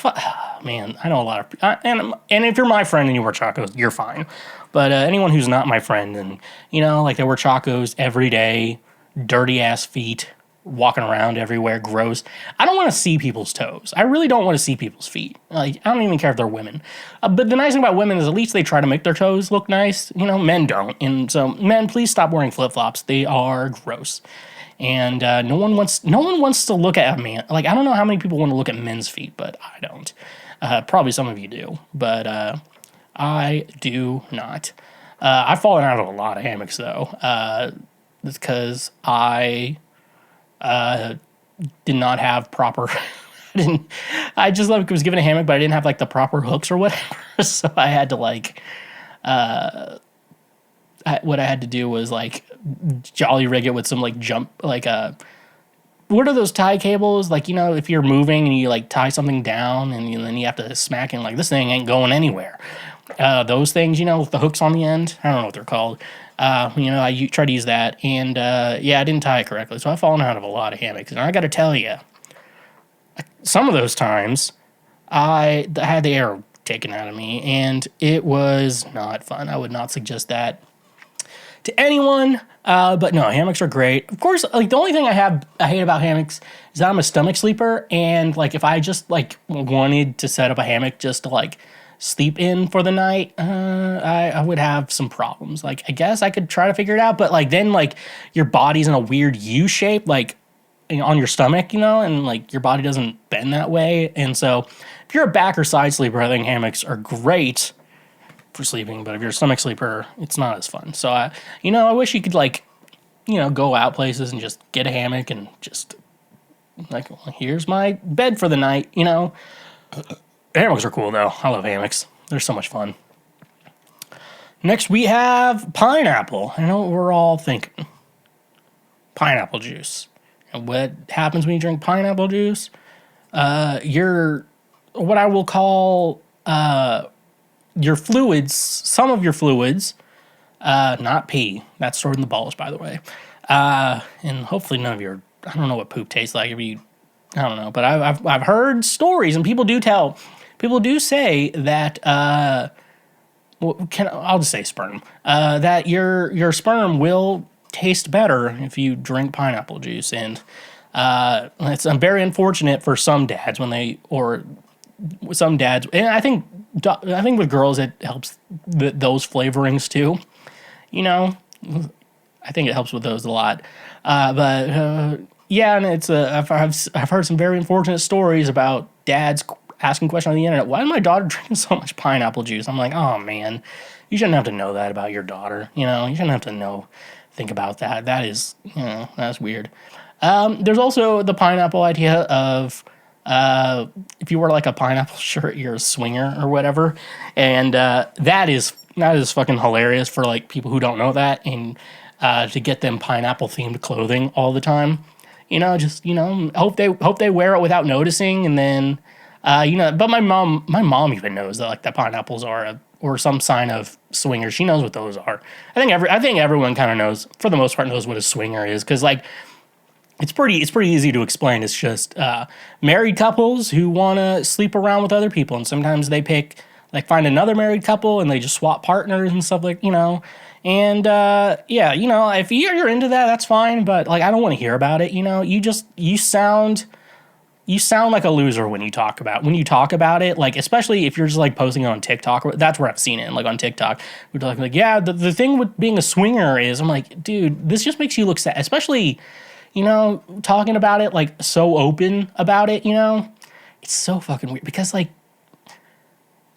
man, I know a lot of, and if you're my friend and you wear Chacos, you're fine. But anyone who's not my friend and, like they wear Chacos every day, dirty ass feet, walking around everywhere, gross. I don't want to see people's toes. I really don't want to see people's feet. Like, I don't even care if they're women. But the nice thing about women is at least they try to make their toes look nice. Men don't. And so, men, please stop wearing flip-flops. They are gross. And no one wants to look at a man. Like, I don't know how many people want to look at men's feet, but I don't. Probably some of you do, but I do not. I've fallen out of a lot of hammocks, though. It's because I did not have proper. I just was given a hammock, but I didn't have like the proper hooks or whatever. So I had to like, what I had to do was like jolly rig it with some like jump, like what are those tie cables? Like, if you're moving and you like tie something down and then you have to smack it, like this thing ain't going anywhere. Those things, with the hooks on the end. I don't know what they're called. I try to use that, and I didn't tie it correctly, so I've fallen out of a lot of hammocks. And I got to tell you, some of those times, I had the air taken out of me, and it was not fun. I would not suggest that to anyone. But no, hammocks are great. Of course, like the only thing I hate about hammocks is that I'm a stomach sleeper, and like if I just like wanted to set up a hammock just to like sleep in for the night, I would have some problems. Like I guess I could try to figure it out, but like then like your body's in a weird U shape, like on your stomach, and like your body doesn't bend that way. And so if you're a back or side sleeper, I think hammocks are great for sleeping, but if you're a stomach sleeper, it's not as fun. So I wish you could like, go out places and just get a hammock and just like, well, here's my bed for the night, Hammocks are cool though. I love hammocks. They're so much fun. Next we have pineapple. I know what we're all thinking. Pineapple juice. And what happens when you drink pineapple juice? Your what I will call your fluids, some of your fluids, not pee. That's stored in the balls, by the way. And hopefully none of your, I don't know what poop tastes like. I don't know, but I've heard stories, and people do say that, I'll just say sperm, that your sperm will taste better if you drink pineapple juice. And it's very unfortunate for some dads and I think with girls it helps those flavorings too. I think it helps with those a lot. Yeah, and it's I've heard some very unfortunate stories about dads asking questions on the internet. Why is my daughter drinking so much pineapple juice? I'm like, oh man, you shouldn't have to know that about your daughter. You shouldn't have to think about that. That is, that's weird. There's also the pineapple idea of if you wear like a pineapple shirt, you're a swinger or whatever, and that is fucking hilarious for like people who don't know that, and to get them pineapple themed clothing all the time. Hope they wear it without noticing, and then But my mom even knows that like the pineapples are or some sign of swinger. She knows what those are. I think everyone kind of knows, for the most part, knows what a swinger is, because like it's pretty easy to explain. It's just married couples who want to sleep around with other people, and sometimes they find another married couple and they just swap partners and stuff And if you're into that, that's fine. But like, I don't want to hear about it. You sound like a loser when you talk about it. Like, especially if you're just like posting it on TikTok. That's where I've seen it. Like on TikTok, we're talking like, yeah, the thing with being a swinger is, I'm like, dude, this just makes you look sad. Especially, talking about it like so open about it. It's so fucking weird because like,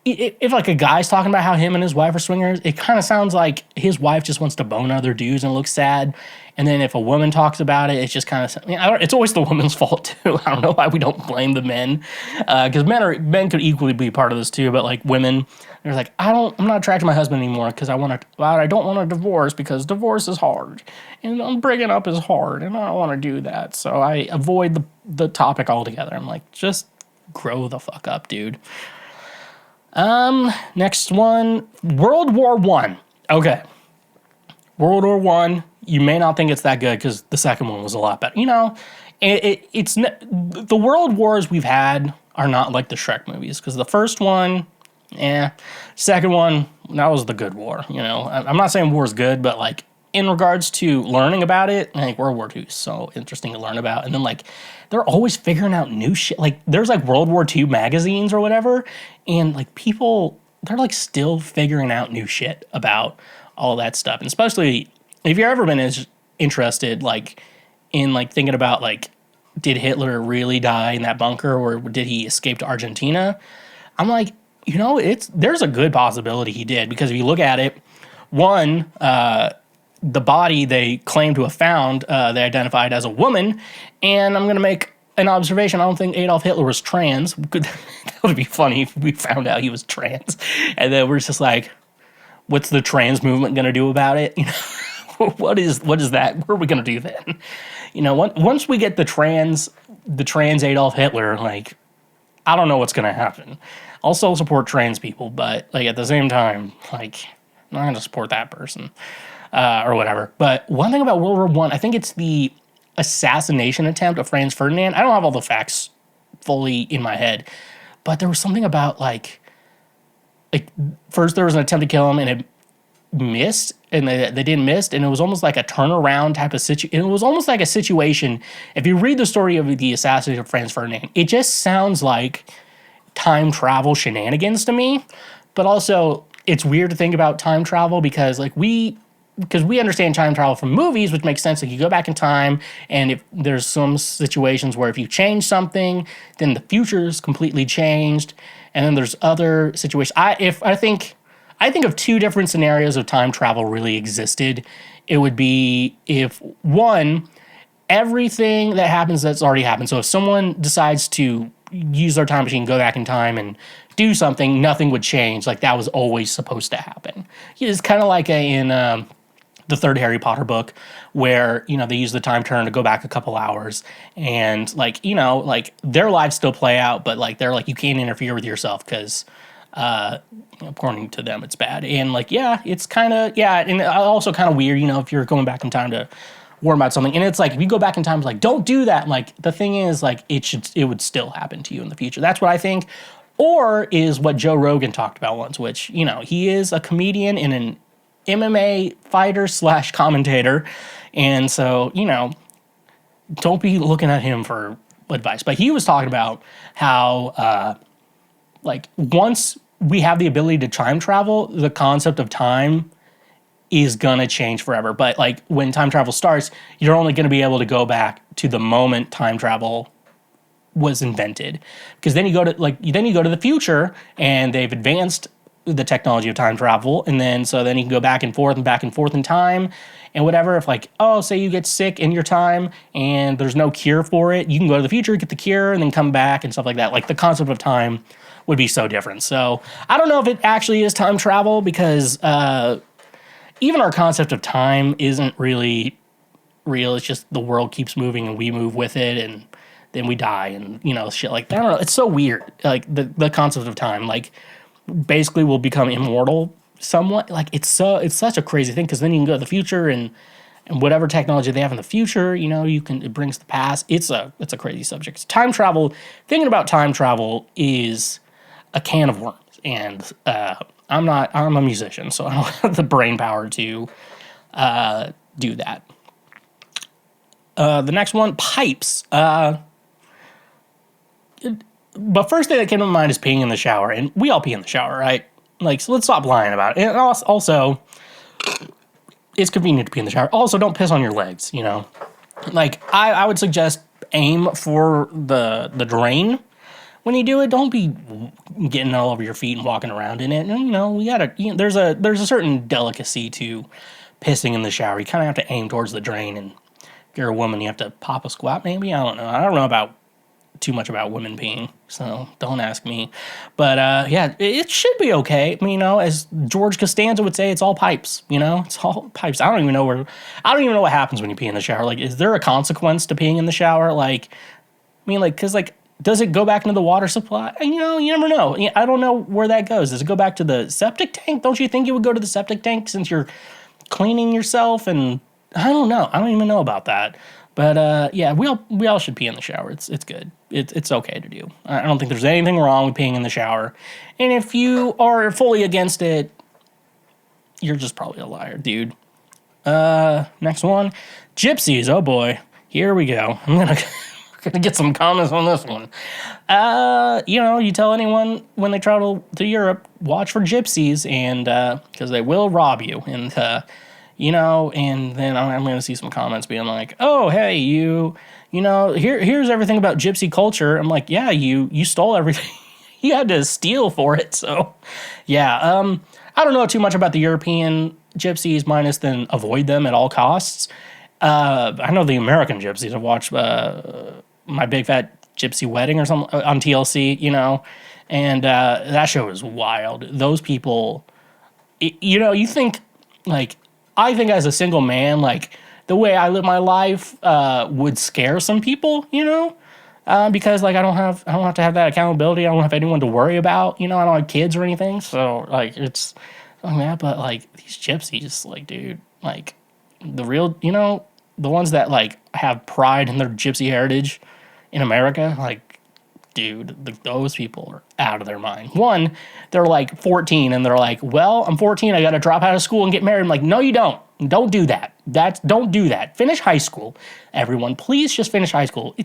if like a guy's talking about how him and his wife are swingers, it kind of sounds like his wife just wants to bone other dudes and look sad. And then if a woman talks about it, it's just kind of, it's always the woman's fault too. I don't know why we don't blame the men, because men could equally be part of this too. But like women, they're like, I'm not attracted to my husband anymore because I don't want a divorce because divorce is hard, and breaking up is hard, and I don't want to do that. So I avoid the topic altogether. I'm like, just grow the fuck up, dude. Next one, World War I. Okay. World War I, you may not think it's that good because the second one was a lot better. It's the world wars we've had are not like the Shrek movies, because the first one, second one, that was the good war. I'm not saying war is good, but like in regards to learning about it, I think World War II is so interesting to learn about. And then like, they're always figuring out new shit. Like there's like World War II magazines or whatever, and like people, they're like still figuring out new shit about all that stuff. And especially if you've ever been interested like in like thinking about like, did Hitler really die in that bunker, or did he escape to Argentina? I'm like, there's a good possibility he did, because if you look at it, one, the body they claim to have found, they identified as a woman, and I'm going to make an observation. I don't think Adolf Hitler was trans. That would be funny if we found out he was trans. And then we're just like, what's the trans movement going to do about it? What is that? What are we going to do then? Once we get the trans Adolf Hitler, like, I don't know what's going to happen. I'll still support trans people, but like at the same time, like, I'm not going to support that person. Or whatever. But one thing about World War I think it's the assassination attempt of Franz Ferdinand. I don't have all the facts fully in my head. But there was something about like first there was an attempt to kill him and it missed, and they didn't miss, and it was almost like a turnaround type of situation. It was almost like a situation. If you read the story of the assassination of Franz Ferdinand, it just sounds like time travel shenanigans to me. But also, it's weird to think about time travel because we understand time travel from movies, which makes sense. Like you go back in time, and if there's some situations where if you change something, then the future is completely changed. And then there's other situations. I think of two different scenarios of time travel really existed. It would be if one, everything that happens that's already happened. So if someone decides to use their time machine, go back in time and do something, nothing would change. Like that was always supposed to happen. It's kind of like in the third Harry Potter book where, they use the time turn to go back a couple hours and like their lives still play out, but like they're like, you can't interfere with yourself because according to them, it's bad. And like, it's kind of, and also kind of weird, if you're going back in time to warn about something. And it's like, if you go back in time, it's like, don't do that. Like, the thing is, like, it would still happen to you in the future. That's what I think. Or is what Joe Rogan talked about once, which, he is a comedian and an MMA fighter / commentator. And so, don't be looking at him for advice. But he was talking about how, once we have the ability to time travel, the concept of time is gonna change forever. But like when time travel starts, you're only gonna be able to go back to the moment time travel was invented. Because then you go to the future and they've advanced the technology of time travel, and then you can go back and forth in time and whatever. If like, say you get sick in your time and there's no cure for it, you can go to the future, get the cure, and then come back and stuff like that. Like the concept of time would be so different. So I don't know if it actually is time travel because even our concept of time isn't really real. It's just the world keeps moving and we move with it, and then we die and shit like that. I don't know. It's so weird. Like the concept of time, like basically we'll become immortal somewhat. Like it's such a crazy thing because then you can go to the future and whatever technology they have in the future, it brings the past. It's a crazy subject. Time travel, thinking about time travel is a can of worms, and I'm a musician, so I don't have the brain power to do that. The next one, pipes. But first thing that came to mind is peeing in the shower, and we all pee in the shower, right? Like, so let's stop lying about it. And also, it's convenient to pee in the shower. Also, don't piss on your legs, Like, I would suggest aim for the drain when you do it. Don't be getting all over your feet and walking around in it. And, we gotta, there's a certain delicacy to pissing in the shower. You kind of have to aim towards the drain, and if you're a woman, you have to pop a squat, maybe? I don't know. I don't know too much about women peeing, so don't ask me. But it should be okay. I mean, as George Costanza would say, it's all pipes. It's all pipes. I don't even know what happens when you pee in the shower. Like, is there a consequence to peeing in the shower? Like, I mean, like, because like, does it go back into the water supply? And, you never know. I don't know where that goes. Does it go back to the septic tank? Don't you think it would go to the septic tank since you're cleaning yourself? And I don't know. I don't even know about that. But we all should pee in the shower. It's good. It's okay to do. I don't think there's anything wrong with peeing in the shower. And if you are fully against it, you're just probably a liar, dude. Next one, gypsies. Oh boy, here we go. I'm gonna get some comments on this one. You tell anyone when they travel to Europe, watch for gypsies, and because they will rob you. And and then I'm going to see some comments being like, "Oh, hey, here's everything about gypsy culture." I'm like, "Yeah, you stole everything. You had to steal for it." So, yeah, I don't know too much about the European gypsies, minus than avoid them at all costs. I know the American gypsies. I've watched My Big Fat Gypsy Wedding or something on TLC, and that show is wild. Those people, you think like. I think as a single man, like, the way I live my life would scare some people, because, like, I don't have to have that accountability. I don't have anyone to worry about, I don't have kids or anything. So, like, it's, but, like, these gypsies, like, dude, like, the real, the ones that, like, have pride in their gypsy heritage in America, like, dude, those people are out of their mind. One, they're like 14 and they're like, well, I'm 14, I gotta drop out of school and get married. I'm like, no, you don't. Don't do that. Don't do that. Finish high school. Everyone, please just finish high school.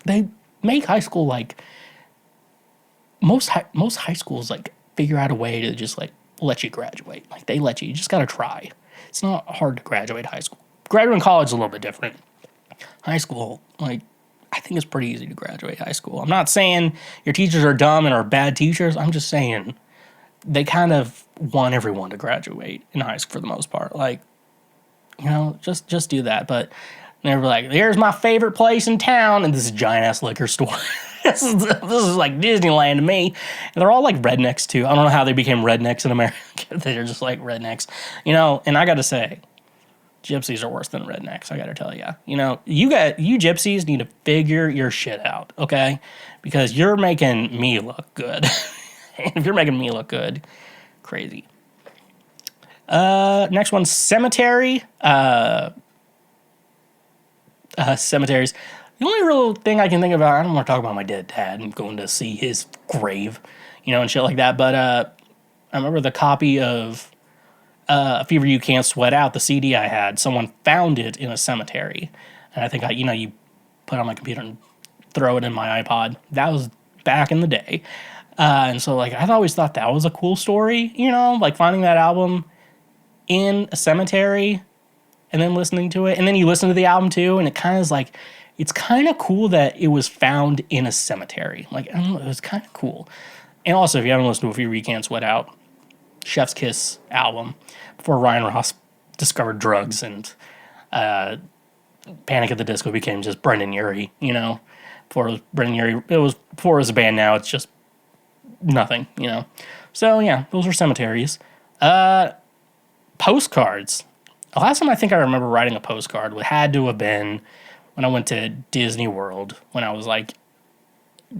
They make high school like, most high schools like figure out a way to just like let you graduate. Like they let you just gotta try. It's not hard to graduate high school. Graduating college is a little bit different. High school, like, I think it's pretty easy to graduate high school. I'm not saying your teachers are dumb and are bad teachers. I'm just saying they kind of want everyone to graduate in high school for the most part. Like, you know, just do that. But they were like, here's my favorite place in town. And this is a giant-ass liquor store. this is like Disneyland to me. And they're all like rednecks, too. I don't know how they became rednecks in America. They're just like rednecks. You know, and I got to say, gypsies are worse than rednecks, I gotta tell you. You know, you gypsies need to figure your shit out, okay? Because you're making me look good. And if you're making me look good, crazy. Next one, cemetery. Cemeteries. The only real thing I can think about, I don't want to talk about my dead dad and going to see his grave, you know, and shit like that. But I remember the copy of A Fever You Can't Sweat Out, the CD I had, someone found it in a cemetery. And I think, you put it on my computer and throw it in my iPod. That was back in the day. And so, like, I've always thought that was a cool story, you know, like finding that album in a cemetery and then listening to it. And then you listen to the album, too, and it kind of is like, it's kind of cool that it was found in a cemetery. Like, I don't know, it was kind of cool. And also, if you haven't listened to A Fever You Can't Sweat Out, Chef's Kiss album, before Ryan Ross discovered drugs and Panic at the Disco became just Brendan Urie, you know. Before it was Brendan Urie, before it was a band. Now it's just nothing, you know. So yeah, those are cemeteries. Postcards. The last time I think I remember writing a postcard had to have been when I went to Disney World when I was like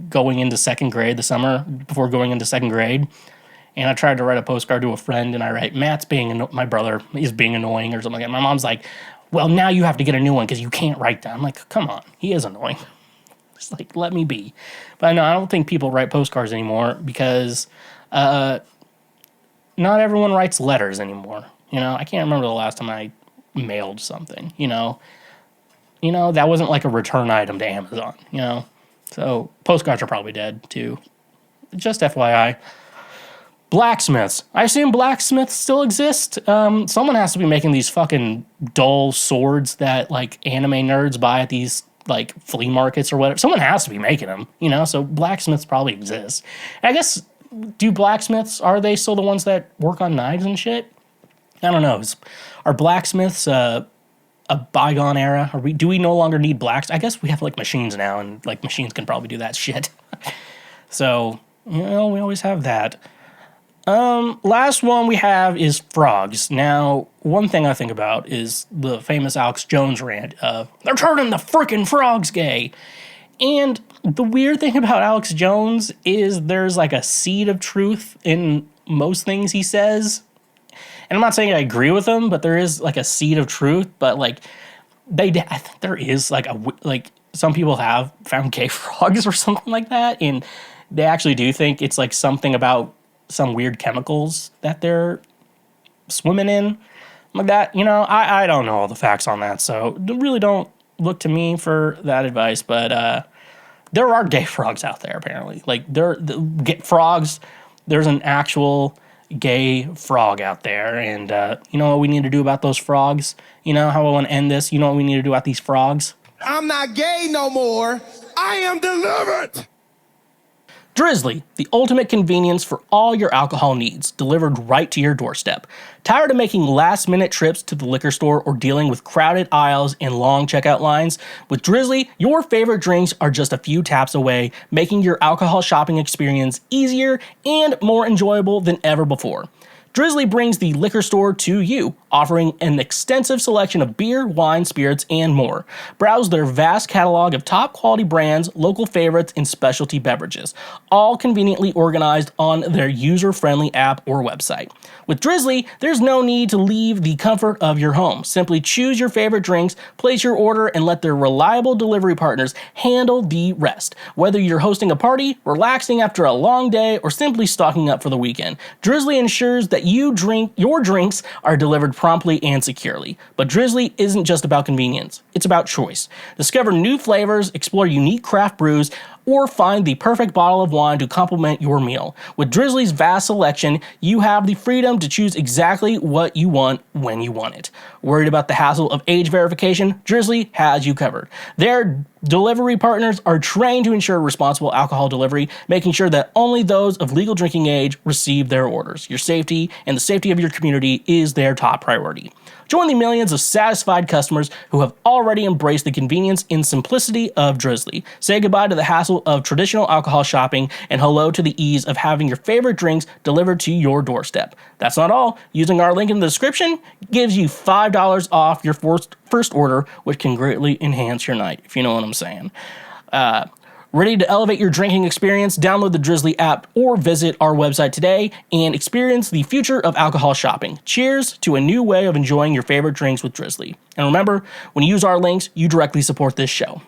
going into second grade, the summer before going into second grade. And I tried to write a postcard to a friend, and I write, my brother is being annoying or something like that. My mom's like, well, now you have to get a new one because you can't write that. I'm like, come on, he is annoying. Just like, let me be. But no, I don't think people write postcards anymore because not everyone writes letters anymore. You know, I can't remember the last time I mailed something, you know. You know, that wasn't like a return item to Amazon, you know. So postcards are probably dead, too. Just FYI. Blacksmiths. I assume blacksmiths still exist. Someone has to be making these fucking dull swords that, like, anime nerds buy at these, like, flea markets or whatever. Someone has to be making them, you know? So blacksmiths probably exist. I guess, are they still the ones that work on knives and shit? I don't know. Are blacksmiths a bygone era? Do we no longer need blacks? I guess we have, like, machines now, and, like, machines can probably do that shit. So, you know, we always have that. Last one we have is frogs. Now, one thing I think about is the famous Alex Jones rant of, they're turning the frickin' frogs gay. And the weird thing about Alex Jones is there's like a seed of truth in most things he says. And I'm not saying I agree with him, but there is like a seed of truth. But like, I think there is like some people have found gay frogs or something like that. And they actually do think it's like something about some weird chemicals that they're swimming in like that. You know, I don't know all the facts on that, so really don't look to me for that advice. But there are gay frogs out there, apparently. Like, frogs, there's an actual gay frog out there. And you know what we need to do about those frogs? You know how I want to end this? You know what we need to do about these frogs? I'm not gay no more. I am delivered. Drizzly, the ultimate convenience for all your alcohol needs, delivered right to your doorstep. Tired of making last-minute trips to the liquor store or dealing with crowded aisles and long checkout lines? With Drizzly, your favorite drinks are just a few taps away, making your alcohol shopping experience easier and more enjoyable than ever before. Drizzly brings the liquor store to you, offering an extensive selection of beer, wine, spirits, and more. Browse their vast catalog of top quality brands, local favorites, and specialty beverages, all conveniently organized on their user-friendly app or website. With Drizzly, there's no need to leave the comfort of your home. Simply choose your favorite drinks, place your order, and let their reliable delivery partners handle the rest. Whether you're hosting a party, relaxing after a long day, or simply stocking up for the weekend, Drizzly ensures that your drinks are delivered promptly and securely. But Drizzly isn't just about convenience, it's about choice. Discover new flavors, explore unique craft brews, or find the perfect bottle of wine to complement your meal. With Drizzly's vast selection, you have the freedom to choose exactly what you want when you want it. Worried about the hassle of age verification? Drizzly has you covered. Their delivery partners are trained to ensure responsible alcohol delivery, making sure that only those of legal drinking age receive their orders. Your safety and the safety of your community is their top priority. Join the millions of satisfied customers who have already embraced the convenience and simplicity of Drizzly. Say goodbye to the hassle of traditional alcohol shopping and hello to the ease of having your favorite drinks delivered to your doorstep. That's not all. Using our link in the description gives you $5 off your first order, which can greatly enhance your night, if you know what I'm saying. Ready to elevate your drinking experience? Download the Drizzly app or visit our website today and experience the future of alcohol shopping. Cheers to a new way of enjoying your favorite drinks with Drizzly. And remember, when you use our links, you directly support this show.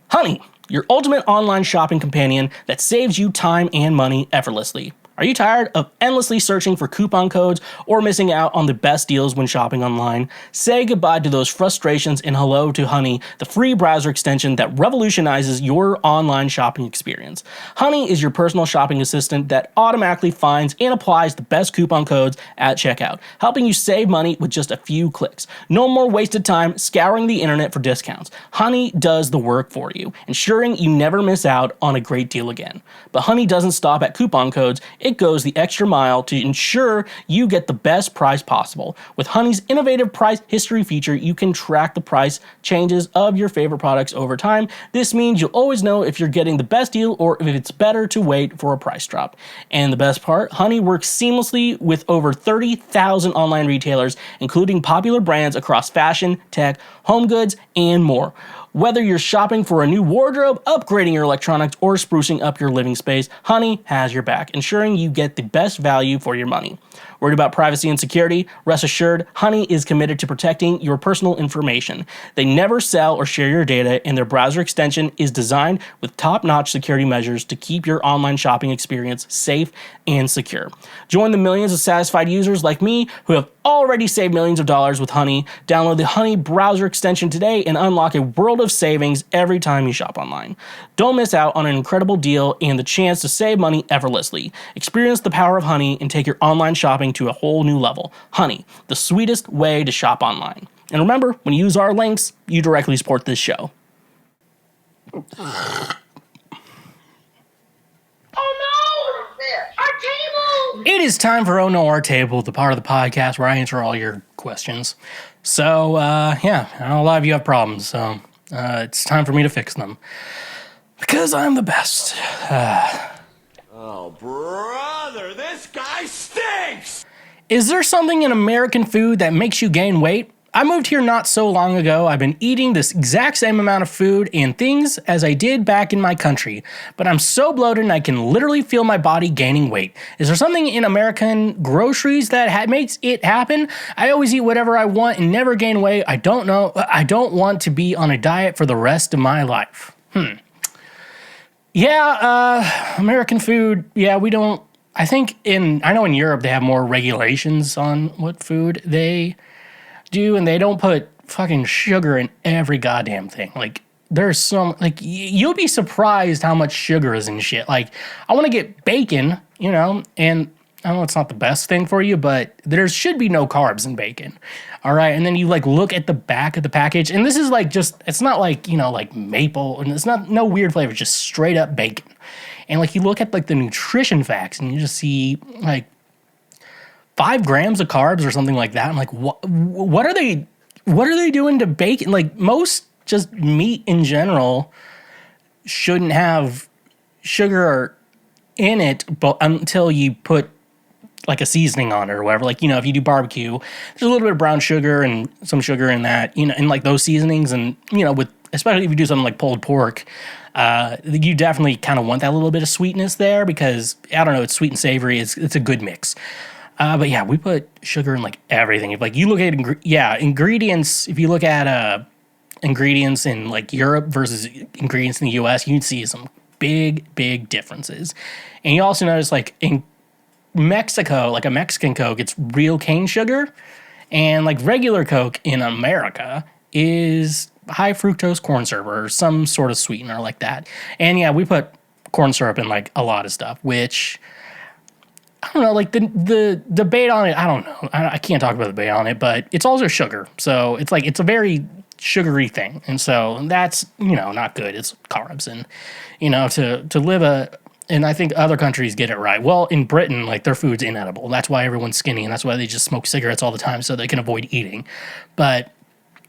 Honey, your ultimate online shopping companion that saves you time and money effortlessly. Are you tired of endlessly searching for coupon codes or missing out on the best deals when shopping online? Say goodbye to those frustrations and hello to Honey, the free browser extension that revolutionizes your online shopping experience. Honey is your personal shopping assistant that automatically finds and applies the best coupon codes at checkout, helping you save money with just a few clicks. No more wasted time scouring the internet for discounts. Honey does the work for you, ensuring you never miss out on a great deal again. But Honey doesn't stop at coupon codes. It goes the extra mile to ensure you get the best price possible. With Honey's innovative price history feature, you can track the price changes of your favorite products over time. This means you'll always know if you're getting the best deal or if it's better to wait for a price drop. And the best part, Honey works seamlessly with over 30,000 online retailers, including popular brands across fashion, tech, home goods, and more. Whether you're shopping for a new wardrobe, upgrading your electronics, or sprucing up your living space, Honey has your back, ensuring you get the best value for your money. Worried about privacy and security? Rest assured, Honey is committed to protecting your personal information. They never sell or share your data, and their browser extension is designed with top-notch security measures to keep your online shopping experience safe and secure. Join the millions of satisfied users like me who have already saved millions of dollars with Honey. Download the Honey browser extension today and unlock a world of savings every time you shop online. Don't miss out on an incredible deal and the chance to save money effortlessly. Experience the power of Honey and take your online shopping to a whole new level. Honey, the sweetest way to shop online. And remember, when you use our links, you directly support this show. It is time for Oh No, Our Table, the part of the podcast where I answer all your questions. So, yeah, I know a lot of you have problems, so it's time for me to fix them. Because I'm the best. Oh, brother, this guy stinks! Is there something in American food that makes you gain weight? I moved here not so long ago. I've been eating this exact same amount of food and things as I did back in my country, but I'm so bloated and I can literally feel my body gaining weight. Is there something in American groceries that makes it happen? I always eat whatever I want and never gain weight. I don't know. I don't want to be on a diet for the rest of my life. Yeah, American food, yeah, we don't, I know in Europe they have more regulations on what food they do, and they don't put fucking sugar in every goddamn thing. Like, there's some, like, you'll be surprised how much sugar is in shit. Like, I want to get bacon, you know, and I know it's not the best thing for you, but there should be no carbs in bacon. All right, and then you, like, look at the back of the package, and this is, like, just, it's not like, you know, like maple, and it's not, no weird flavor, just straight up bacon. And, like, you look at, like, the nutrition facts, and you just see, like, 5 grams of carbs or something like that. I'm like, what are they doing to bacon? Like, most just meat in general shouldn't have sugar in it, but until you put like a seasoning on it or whatever. Like, if you do barbecue, there's a little bit of brown sugar and some sugar in that, in like those seasonings. And, with, especially if you do something like pulled pork, you definitely kind of want that little bit of sweetness there because, I don't know, it's sweet and savory. It's a good mix. But yeah, we put sugar in like everything. If like you look at, ingredients, if you look at ingredients in like Europe versus ingredients in the US, you'd see some big differences. And you also notice like in Mexico, like a Mexican Coke, it's real cane sugar. And like regular Coke in America is high fructose corn syrup or some sort of sweetener like that. And yeah, we put corn syrup in like a lot of stuff, which I don't know, like the debate on it, I don't know. I can't talk about the debate on it, but it's also sugar. So it's like, it's a very sugary thing. And so that's, not good. It's carbs. And, to live and I think other countries get it right. Well, in Britain, like their food's inedible. That's why everyone's skinny and that's why they just smoke cigarettes all the time so they can avoid eating. But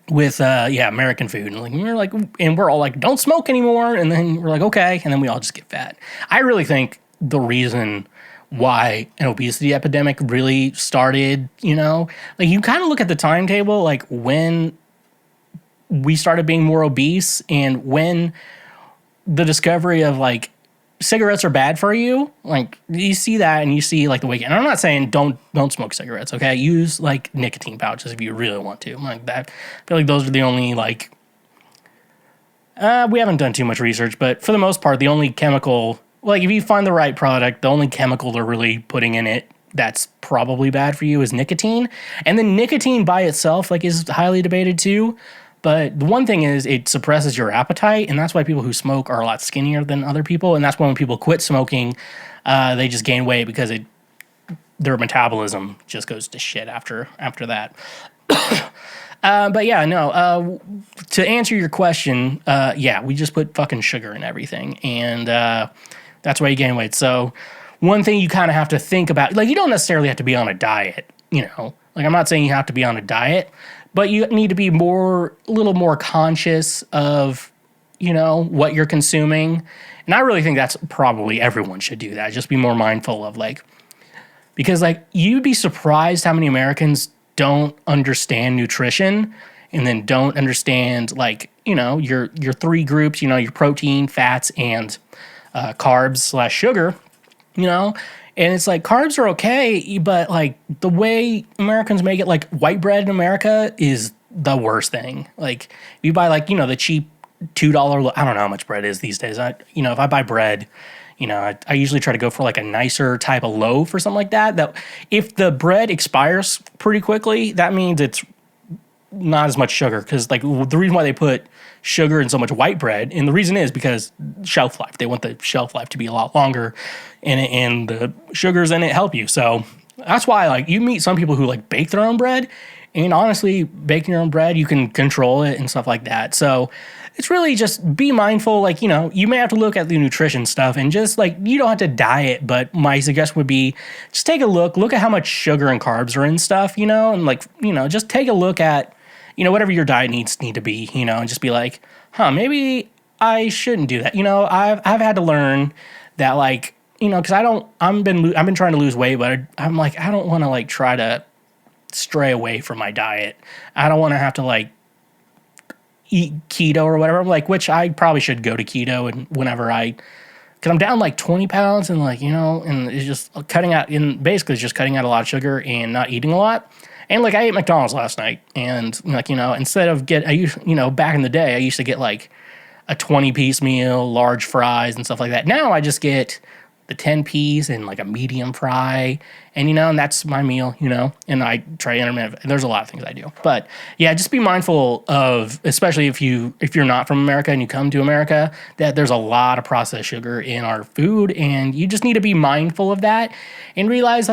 with, American food, and we're all like, don't smoke anymore. And then we're like, okay. And then we all just get fat. I really think the reason why an obesity epidemic really started, like you kind of look at the timetable, like when we started being more obese and when the discovery of like cigarettes are bad for you, like you see that and you see like the weight gain. And I'm not saying don't smoke cigarettes, okay? Use like nicotine pouches if you really want to. Like that, I feel like those are the only like we haven't done too much research, but for the most part, the only chemical, like if you find the right product, the only chemical they're really putting in it that's probably bad for you is nicotine. And then nicotine by itself like is highly debated too. But the one thing is it suppresses your appetite, and that's why people who smoke are a lot skinnier than other people. And that's why when people quit smoking, they just gain weight because their metabolism just goes to shit after that. But yeah, no, to answer your question, we just put fucking sugar in everything. And that's why you gain weight. So one thing you kind of have to think about, like you don't necessarily have to be on a diet, like I'm not saying you have to be on a diet, but you need to be a little more conscious of, what you're consuming. And I really think that's probably everyone should do that. Just be more mindful of because you'd be surprised how many Americans don't understand nutrition and then don't understand your three groups, your protein, fats, and carbs / sugar, And it's like carbs are okay, but like the way Americans make it, like white bread in America is the worst thing. Like if you buy the cheap $2, I don't know how much bread is these days. If I buy bread, I usually try to go for like a nicer type of loaf or something like that. That if the bread expires pretty quickly, that means it's not as much sugar because like the reason why they put sugar in so much white bread, and the reason is because shelf life. They want the shelf life to be a lot longer, and the sugars in it help you. So that's why you meet some people who bake their own bread, and honestly, baking your own bread, you can control it and stuff like that. So it's really just be mindful. You may have to look at the nutrition stuff and just you don't have to diet, but my suggestion would be just take a look at how much sugar and carbs are in stuff, and just take a look at whatever your diet needs to be, and just be like, maybe I shouldn't do that. I've had to learn that because I've been trying to lose weight, but I'm I don't want to try to stray away from my diet. I don't want to have to eat keto or whatever. Which I probably should go to keto and because I'm down 20 pounds and and it's just cutting out cutting out a lot of sugar and not eating a lot. And I ate McDonald's last night, and instead of back in the day, I used to get a 20-piece meal, large fries and stuff like that. Now I just get the 10-piece and a medium fry, and and that's my meal, and I try intermittent. There's a lot of things I do, but yeah, just be mindful of, especially if you're not from America and you come to America, that there's a lot of processed sugar in our food, and you just need to be mindful of that and realize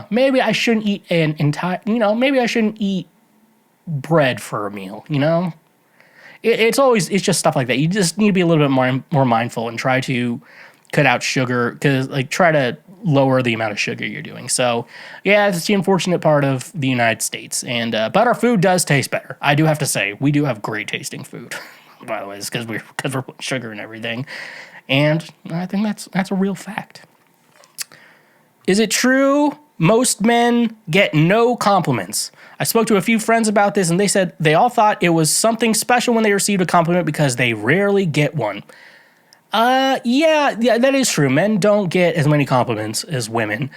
maybe I shouldn't eat an entire, maybe I shouldn't eat bread for a meal, It's just stuff like that. You just need to be a little bit more mindful and try to cut out sugar, because try to lower the amount of sugar you're doing. So yeah, it's the unfortunate part of the United States. And but our food does taste better. I do have to say, we do have great tasting food. By the way, it's because we're putting sugar in everything. And I think that's a real fact. Is it true Most men get no compliments. I spoke to a few friends about this, and they said they all thought it was something special when they received a compliment because they rarely get one. Yeah, that is true. Men don't get as many compliments as women.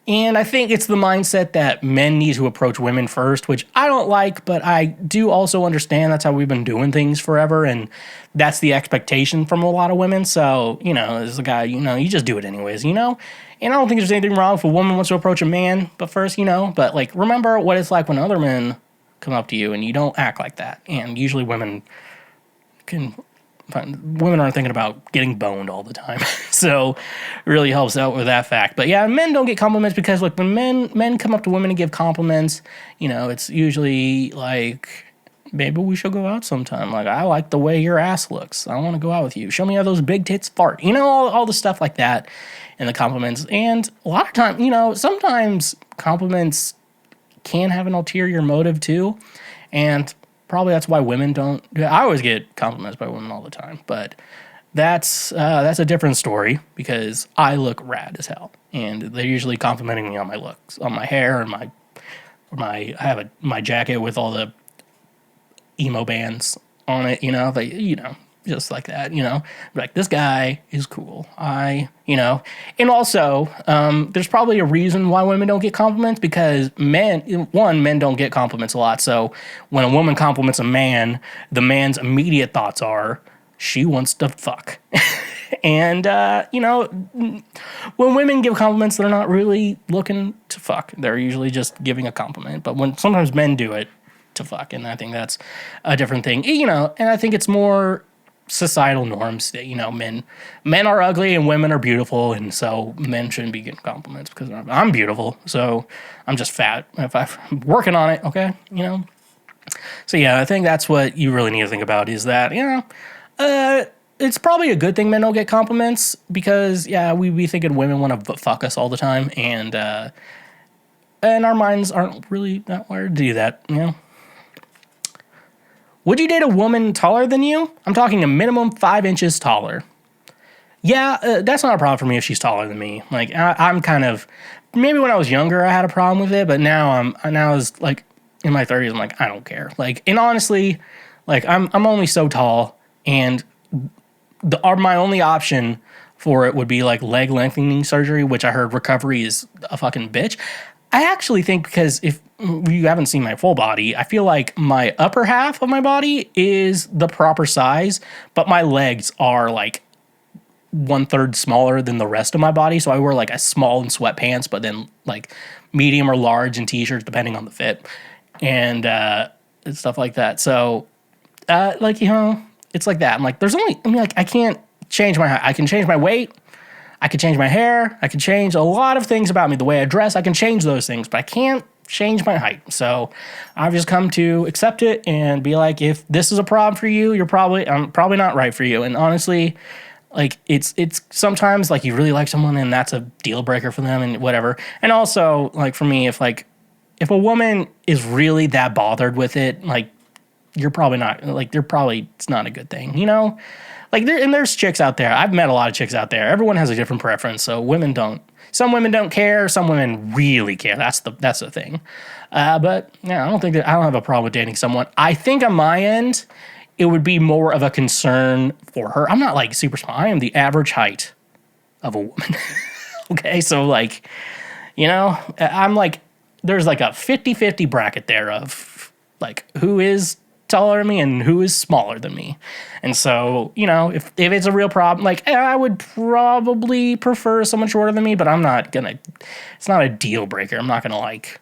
And I think it's the mindset that men need to approach women first, which I don't like, but I do also understand that's how we've been doing things forever, and that's the expectation from a lot of women. So, as a guy, you just do it anyways, And I don't think there's anything wrong if a woman wants to approach a man, but first, but like, remember what it's like when other men come up to you and you don't act like that. And usually women aren't thinking about getting boned all the time. So it really helps out with that fact. But yeah, men don't get compliments because like when men come up to women and give compliments, it's usually like, maybe we should go out sometime. Like, I like the way your ass looks. I want to go out with you. Show me how those big tits fart. All the stuff like that and the compliments. And a lot of times, sometimes compliments can have an ulterior motive too. And probably that's why women don't. I always get compliments by women all the time, but that's a different story because I look rad as hell, and they're usually complimenting me on my looks, on my hair, and I have my jacket with all the emo bands on it. Just like that. Like, this guy is cool. and also there's probably a reason why women don't get compliments because men don't get compliments a lot. So when a woman compliments a man, the man's immediate thoughts are she wants to fuck. And when women give compliments, they're not really looking to fuck. They're usually just giving a compliment. But when sometimes men do it to fuck, and I think that's a different thing. And I think it's more societal norms that men are ugly and women are beautiful, and so men shouldn't be getting compliments because I'm beautiful, so I'm just fat. If I'm working on it, okay, So yeah, I think that's what you really need to think about is that it's probably a good thing men don't get compliments because we be thinking women want to fuck us all the time, and our minds aren't really not wired to do that, Would you date a woman taller than you? I'm talking a minimum 5 inches taller. Yeah, that's not a problem for me if she's taller than me. Like, I'm kind of, maybe when I was younger I had a problem with it, but now as like in my 30s, I'm like, I don't care. Like, and honestly, like I'm only so tall, and my only option for it would be like leg lengthening surgery, which I heard recovery is a fucking bitch. I actually think because if you haven't seen my full body, I feel like my upper half of my body is the proper size, but my legs are like 1/3 smaller than the rest of my body. So I wear like a small in sweatpants, but then like medium or large in t-shirts, depending on the fit and stuff like that. So it's like that. I'm like, I can't change my height. I can change my weight. I could change my hair. I could change a lot of things about me. The way I dress, I can change those things, but I can't change my height. So I've just come to accept it and be like, if this is a problem for you, I'm probably not right for you. And honestly, like it's sometimes like you really like someone and that's a deal breaker for them and whatever. And also like for me, if a woman is really that bothered with it, like you're probably not, like it's not a good thing, Like there's chicks out there. I've met a lot of chicks out there. Everyone has a different preference. So some women don't care. Some women really care. That's the thing. But yeah, I don't have a problem with dating someone. I think on my end, it would be more of a concern for her. I'm not like super small. I am the average height of a woman. Okay. So like, I'm like, there's like a 50-50 bracket there of like who is taller than me and who is smaller than me. And so, if it's a real problem, like I would probably prefer someone shorter than me, but it's not a deal breaker. I'm not gonna like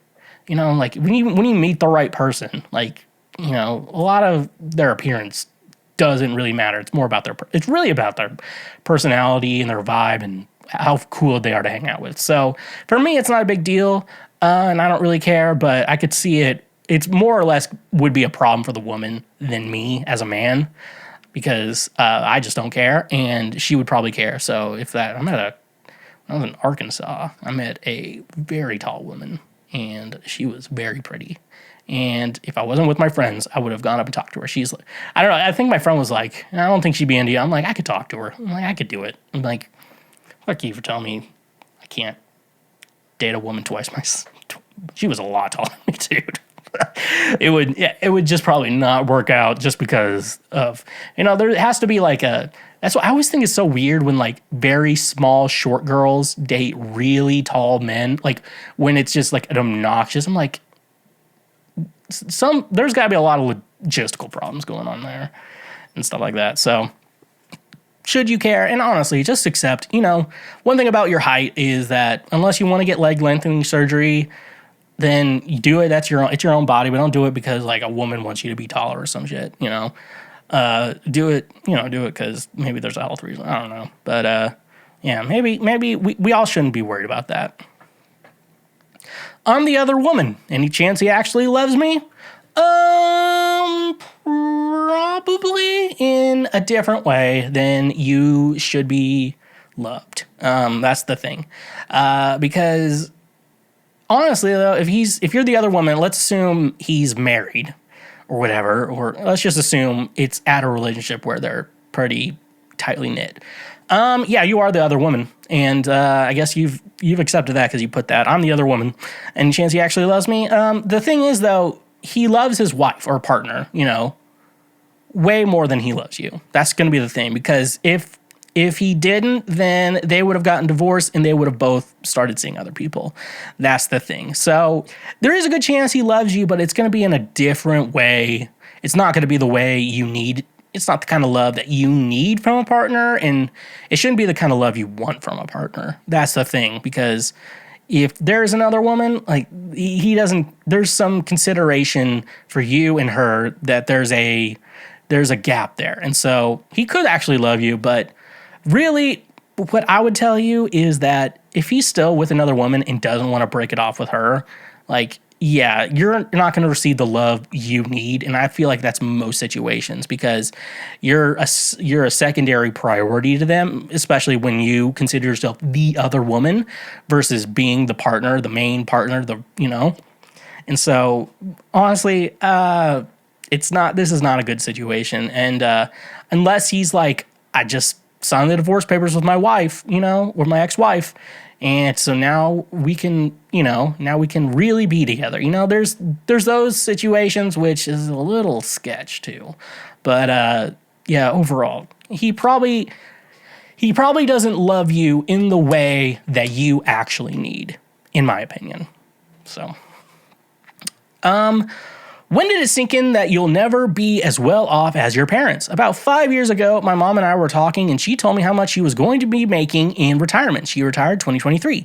when you meet the right person, like, a lot of their appearance doesn't really matter. It's more about it's really about their personality and their vibe and how cool they are to hang out with. So for me, it's not a big deal. And I don't really care, but I could see it. It's more or less would be a problem for the woman than me as a man because I just don't care, and she would probably care. So when I was in Arkansas, I met a very tall woman, and she was very pretty. And if I wasn't with my friends, I would have gone up and talked to her. She's like, I don't know. I think my friend was like, I don't think she'd be into you. I'm like, I could talk to her. I'm like, I could do it. I'm like, fuck you for telling me I can't date a woman twice. She was a lot taller than me, dude. It would just probably not work out just because of, there has to be like that's what I always think is so weird when like very small, short girls date really tall men. Like when it's just like an obnoxious, I'm like, there's got to be a lot of logistical problems going on there and stuff like that. So should you care? And honestly, just accept, one thing about your height is that unless you want to get leg lengthening surgery, then you do it. It's your own body, but don't do it because like a woman wants you to be taller or some shit, do it because maybe there's a health reason. I don't know. But, maybe we all shouldn't be worried about that. I'm the other woman. Any chance he actually loves me? Probably in a different way than you should be loved. That's the thing. Because honestly though, if you're the other woman, let's assume he's married or whatever, or let's just assume it's at a relationship where they're pretty tightly knit. You are the other woman, and I guess you've accepted that because you put that. I'm the other woman. Any chance he actually loves me? The thing is, though, he loves his wife or partner, way more than he loves you. That's going to be the thing, because if he didn't, then they would have gotten divorced and they would have both started seeing other people. That's the thing. So there is a good chance he loves you, but it's going to be in a different way. It's not going to be the way you need. It's not the kind of love that you need from a partner, and it shouldn't be the kind of love you want from a partner. That's the thing, because if there's another woman, like he doesn't, there's some consideration for you and her that there's a gap there. And so he could actually love you, but really what I would tell you is that if he's still with another woman and doesn't want to break it off with her, like, yeah, you're not going to receive the love you need. And I feel like that's most situations, because you're a secondary priority to them, especially when you consider yourself the other woman versus being the partner, the main partner, And so honestly, this is not a good situation. And unless he's like, I just signed the divorce papers with my wife, with my ex-wife, and so now we can really be together. There's those situations, which is a little sketch too. But overall, he probably doesn't love you in the way that you actually need, in my opinion. So, when did it sink in that you'll never be as well off as your parents? About 5 years ago, my mom and I were talking, and she told me how much she was going to be making in retirement. She retired 2023.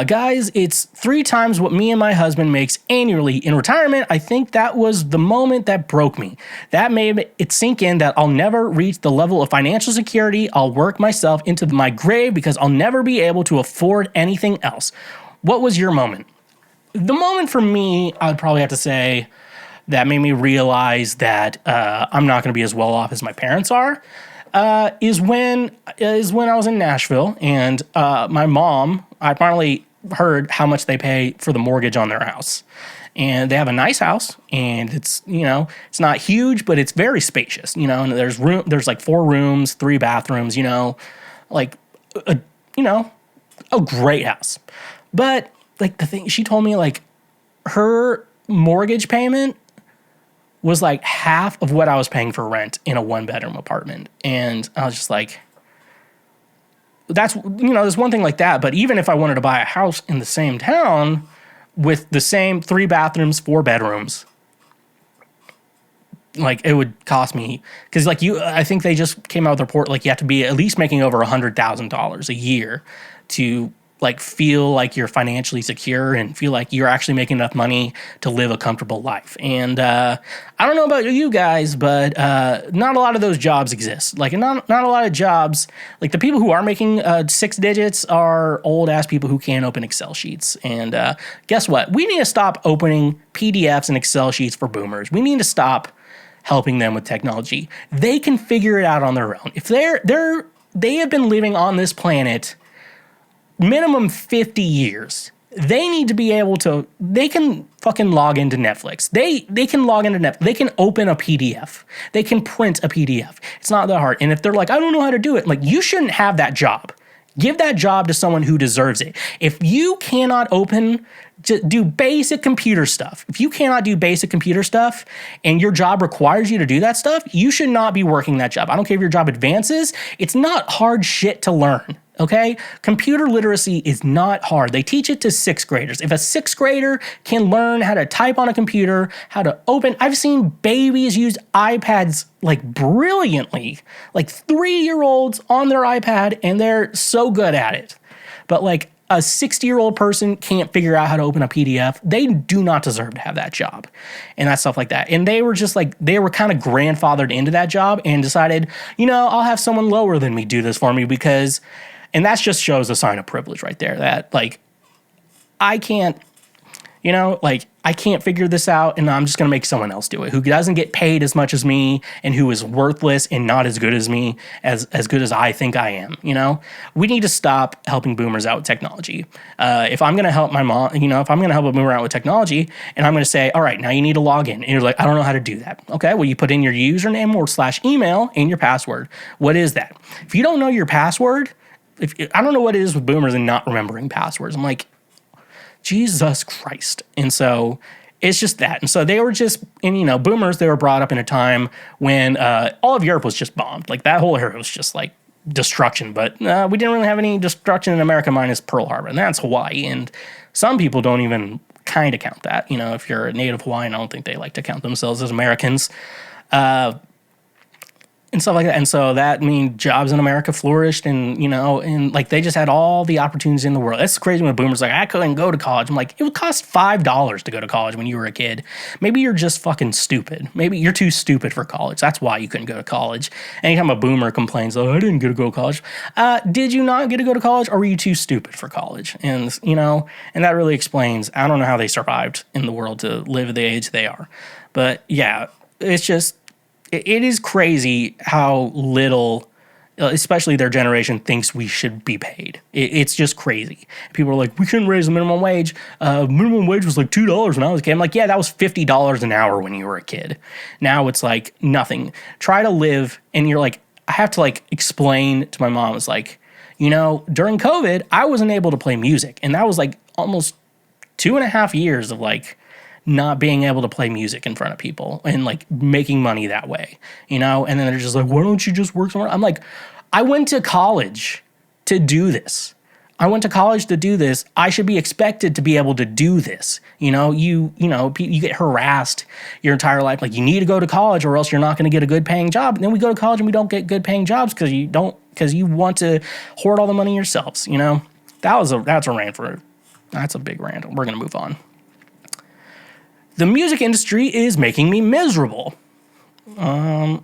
Guys, it's 3 times what me and my husband makes annually in retirement. I think that was the moment that broke me. That made it sink in that I'll never reach the level of financial security. I'll work myself into my grave because I'll never be able to afford anything else. What was your moment? The moment for me, I'd probably have to say, that made me realize that I'm not going to be as well off as my parents are, is when I was in Nashville, and my mom, I finally heard how much they pay for the mortgage on their house. And they have a nice house, and it's it's not huge, but it's very spacious, and there's like 4 rooms, 3 bathrooms, like a great house. But like the thing, she told me like her mortgage payment was like half of what I was paying for rent in a 1-bedroom apartment. And I was just like, there's one thing like that. But even if I wanted to buy a house in the same town with the same 3 bathrooms, 4 bedrooms, like it would cost me, because like I think they just came out with a report, like you have to be at least making over $100,000 a year to like feel like you're financially secure and feel like you're actually making enough money to live a comfortable life. And I don't know about you guys, but not a lot of those jobs exist. Like not a lot of jobs, like the people who are making 6 digits are old ass people who can't open Excel sheets. And guess what? We need to stop opening PDFs and Excel sheets for boomers. We need to stop helping them with technology. They can figure it out on their own. If they have been living on this planet minimum 50 years. They need to be able to, they can fucking log into Netflix. They can log into Netflix. They can open a PDF. They can print a PDF. It's not that hard. And if they're like, I don't know how to do it, like, you shouldn't have that job. Give that job to someone who deserves it. If you cannot do basic computer stuff, if you cannot do basic computer stuff and your job requires you to do that stuff, you should not be working that job. I don't care if your job advances. It's not hard shit to learn. Okay? Computer literacy is not hard. They teach it to 6th graders. If a 6th grader can learn how to type on a computer, how to open, I've seen babies use iPads like brilliantly, like 3-year-olds on their iPad, and they're so good at it. But like a 60-year-old person can't figure out how to open a PDF. They do not deserve to have that job and that stuff like that. And they were just like, they were kind of grandfathered into that job and decided, I'll have someone lower than me do this for me because... And that just shows a sign of privilege right there that, like, I can't, I can't figure this out and I'm just going to make someone else do it who doesn't get paid as much as me and who is worthless and not as good as me, as good as I think I am, We need to stop helping boomers out with technology. If I'm going to help my mom, if I'm going to help a boomer out with technology and I'm going to say, all right, now you need to log in. And you're like, I don't know how to do that. Okay, well, you put in your username or /email and your password. What is that? If you don't know your password, I don't know what it is with boomers and not remembering passwords. I'm like, Jesus Christ. And so it's just that. And so they were just, boomers, they were brought up in a time when all of Europe was just bombed. Like that whole area was just like destruction. But we didn't really have any destruction in America minus Pearl Harbor. And that's Hawaii. And some people don't even kind of count that. If you're a native Hawaiian, I don't think they like to count themselves as Americans. And stuff like that. And so that means jobs in America flourished and, and like they just had all the opportunities in the world. That's crazy when boomers like, I couldn't go to college. I'm like, it would cost $5 to go to college when you were a kid. Maybe you're just fucking stupid. Maybe you're too stupid for college. That's why you couldn't go to college. Anytime a boomer complains, oh, I didn't get to go to college. Did you not get to go to college or were you too stupid for college? And, and that really explains, I don't know how they survived in the world to live at the age they are. But yeah, it's just, it is crazy how little, especially their generation, thinks we should be paid. It's just crazy. People are like, we couldn't raise the minimum wage. Minimum wage was like $2 when I was a kid. I'm like, yeah, that was $50 an hour when you were a kid. Now it's like nothing. Try to live, and you're like, I have to like explain to my mom, it's like, during COVID, I wasn't able to play music. And that was like almost 2.5 years of like, not being able to play music in front of people and like making money that way, and then they're just like, why don't you just work somewhere? I'm like, I went to college to do this. I should be expected to be able to do this. You get harassed your entire life. Like you need to go to college or else you're not going to get a good paying job. And then we go to college and we don't get good paying jobs because you want to hoard all the money yourselves. That's a big rant. We're going to move on. The music industry is making me miserable. This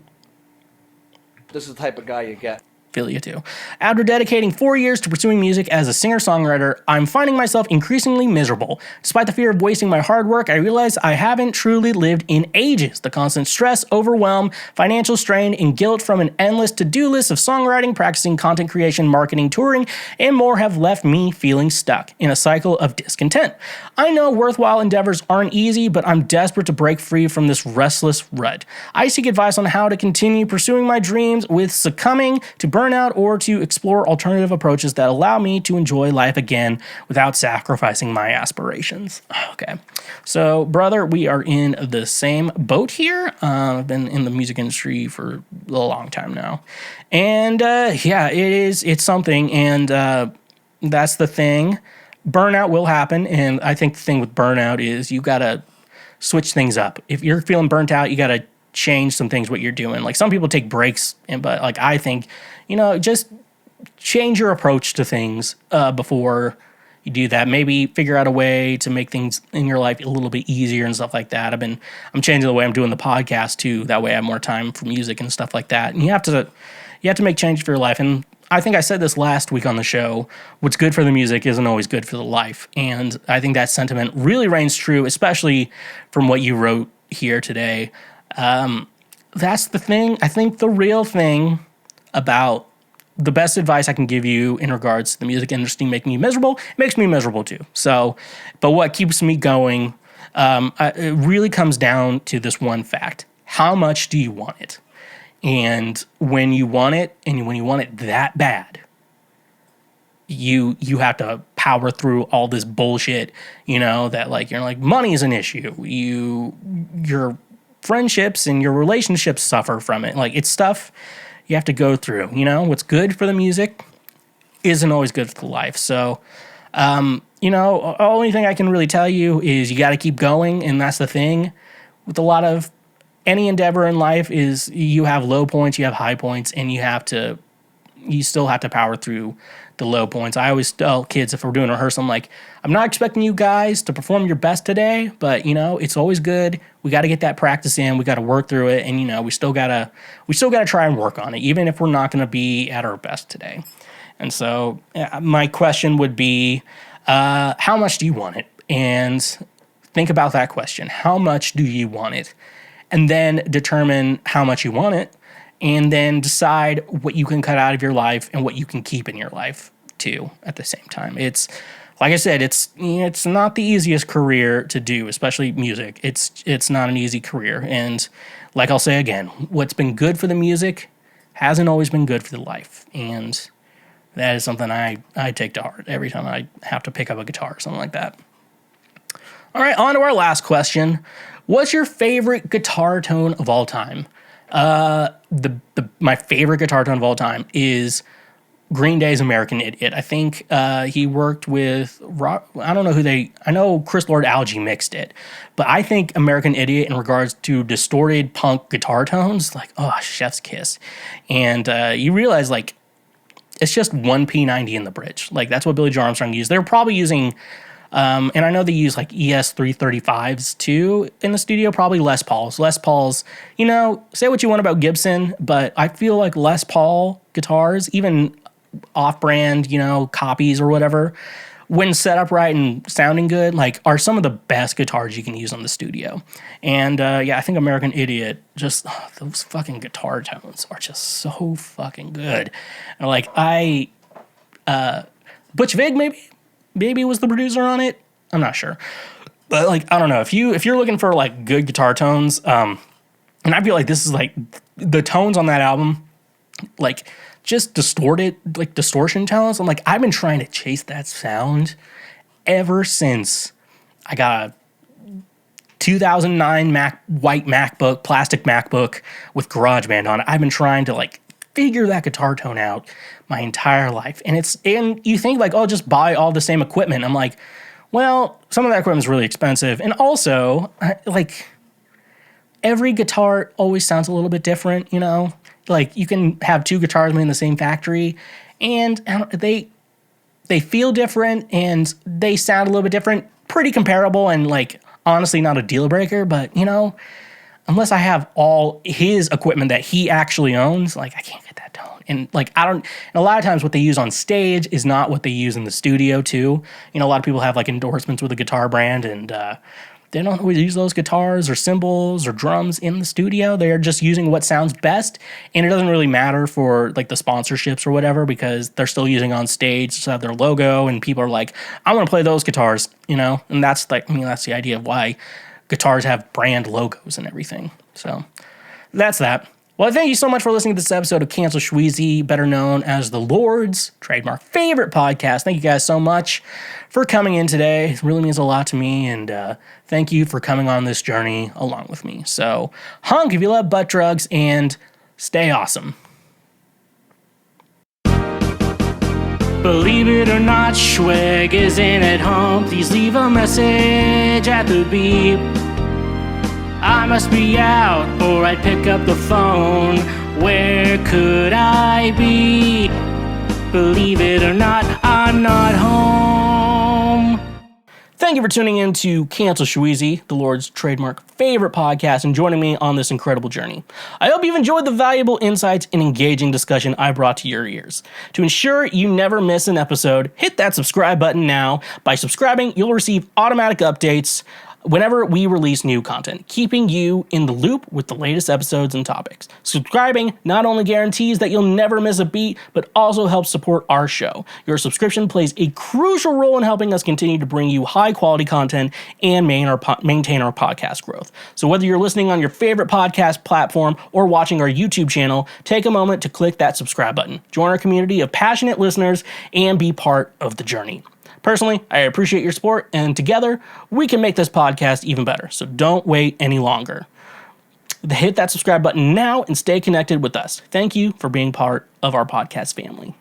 is the type of guy you get. Feel you too. After dedicating 4 years to pursuing music as a singer-songwriter, I'm finding myself increasingly miserable. Despite the fear of wasting my hard work, I realize I haven't truly lived in ages. The constant stress, overwhelm, financial strain, and guilt from an endless to-do list of songwriting, practicing, content creation, marketing, touring, and more have left me feeling stuck in a cycle of discontent. I know worthwhile endeavors aren't easy, but I'm desperate to break free from this restless rut. I seek advice on how to continue pursuing my dreams with succumbing to burnout or to explore alternative approaches that allow me to enjoy life again without sacrificing my aspirations. Okay. So, brother, we are in the same boat here. I've been in the music industry for a long time now. And it's something. And that's the thing. Burnout will happen. And I think the thing with burnout is you got to switch things up. If you're feeling burnt out, you got to change some things what you're doing. Like some people take breaks, but like I think, just change your approach to things before you do that. Maybe figure out a way to make things in your life a little bit easier and stuff like that. I'm changing the way I'm doing the podcast too. That way I have more time for music and stuff like that. And you have to make change for your life. And I think I said this last week on the show, what's good for the music isn't always good for the life. And I think that sentiment really reigns true, especially from what you wrote here today. That's the thing. I think the real thing about the best advice I can give you in regards to the music industry making you miserable, it makes me miserable too. So, but what keeps me going, it really comes down to this one fact. How much do you want it? And when you want it, and when you want it that bad, you have to power through all this bullshit, that like you're like money is an issue. Your friendships and your relationships suffer from it. Like it's stuff you have to go through. What's good for the music isn't always good for the life. So, only thing I can really tell you is you got to keep going, and that's the thing with a lot of any endeavor in life is you have low points, you have high points, and you still have to power through the low points. I always tell kids if we're doing a rehearsal, I'm like, I'm not expecting you guys to perform your best today, but it's always good. We got to get that practice in. We got to work through it, and we still gotta try and work on it, even if we're not going to be at our best today. And so, my question would be, how much do you want it? And think about that question. How much do you want it? And then determine how much you want it, and then decide what you can cut out of your life and what you can keep in your life too at the same time. It's like I said, it's not the easiest career to do, especially music. It's not an easy career. And like I'll say again, what's been good for the music hasn't always been good for the life. And that is something I take to heart every time I have to pick up a guitar or something like that. All right, on to our last question. What's your favorite guitar tone of all time? My favorite guitar tone of all time is Green Day's American Idiot. I think he worked with I don't know I know Chris Lord Alge mixed it, but I think American Idiot in regards to distorted punk guitar tones, like, chef's kiss. And you realize, like, it's just one P90 in the bridge. Like, that's what Billy Joe Armstrong used. They're probably using and I know they use like ES335s too in the studio, probably Les Pauls. Les Pauls, say what you want about Gibson, but I feel like Les Paul guitars, even off-brand, copies or whatever, when set up right and sounding good, like, are some of the best guitars you can use on the studio. And I think American Idiot, just those fucking guitar tones are just so fucking good. And like Butch Vig maybe was the producer on it. I'm not sure, but like, I don't know, if you're looking for like good guitar tones, and I feel like this is like the tones on that album, like just distorted, like distortion tones. I'm like, I've been trying to chase that sound ever since I got a 2009 white MacBook, plastic MacBook with GarageBand on it. I've been trying to like figure that guitar tone out my entire life. And you think like, oh, just buy all the same equipment. I'm like, well, some of that equipment is really expensive. And also, like, every guitar always sounds a little bit different, Like, you can have two guitars made in the same factory, and they feel different, and they sound a little bit different. Pretty comparable, and, like, honestly not a deal breaker, but, unless I have all his equipment that he actually owns, like, I can't get that tone. And like, and a lot of times what they use on stage is not what they use in the studio too. A lot of people have like endorsements with a guitar brand, and they don't always use those guitars or cymbals or drums in the studio. They're just using what sounds best, and it doesn't really matter for like the sponsorships or whatever, because they're still using on stage to have their logo, and people are like, I want to play those guitars, and that's like, that's the idea of why guitars have brand logos and everything. So that's that. Well, thank you so much for listening to this episode of Cancel Schweezy, better known as the Lord's trademark favorite podcast. Thank you guys so much for coming in today. It really means a lot to me, and thank you for coming on this journey along with me. So, honk if you love butt drugs, and stay awesome. Believe it or not, Schweg isn't at home. Please leave a message at the beep. I must be out, or I'd pick up the phone. Where could I be? Believe it or not, I'm not home. Thank you for tuning in to Cancel Schweezy, the Lord's trademark favorite podcast, and joining me on this incredible journey. I hope you've enjoyed the valuable insights and engaging discussion I brought to your ears. To ensure you never miss an episode, hit that subscribe button now. By subscribing, you'll receive automatic updates whenever we release new content, keeping you in the loop with the latest episodes and topics. Subscribing not only guarantees that you'll never miss a beat, but also helps support our show. Your subscription plays a crucial role in helping us continue to bring you high quality content and maintain our podcast growth. So whether you're listening on your favorite podcast platform or watching our YouTube channel, take a moment to click that subscribe button. Join our community of passionate listeners and be part of the journey. Personally, I appreciate your support, and together, we can make this podcast even better. So don't wait any longer. Hit that subscribe button now and stay connected with us. Thank you for being part of our podcast family.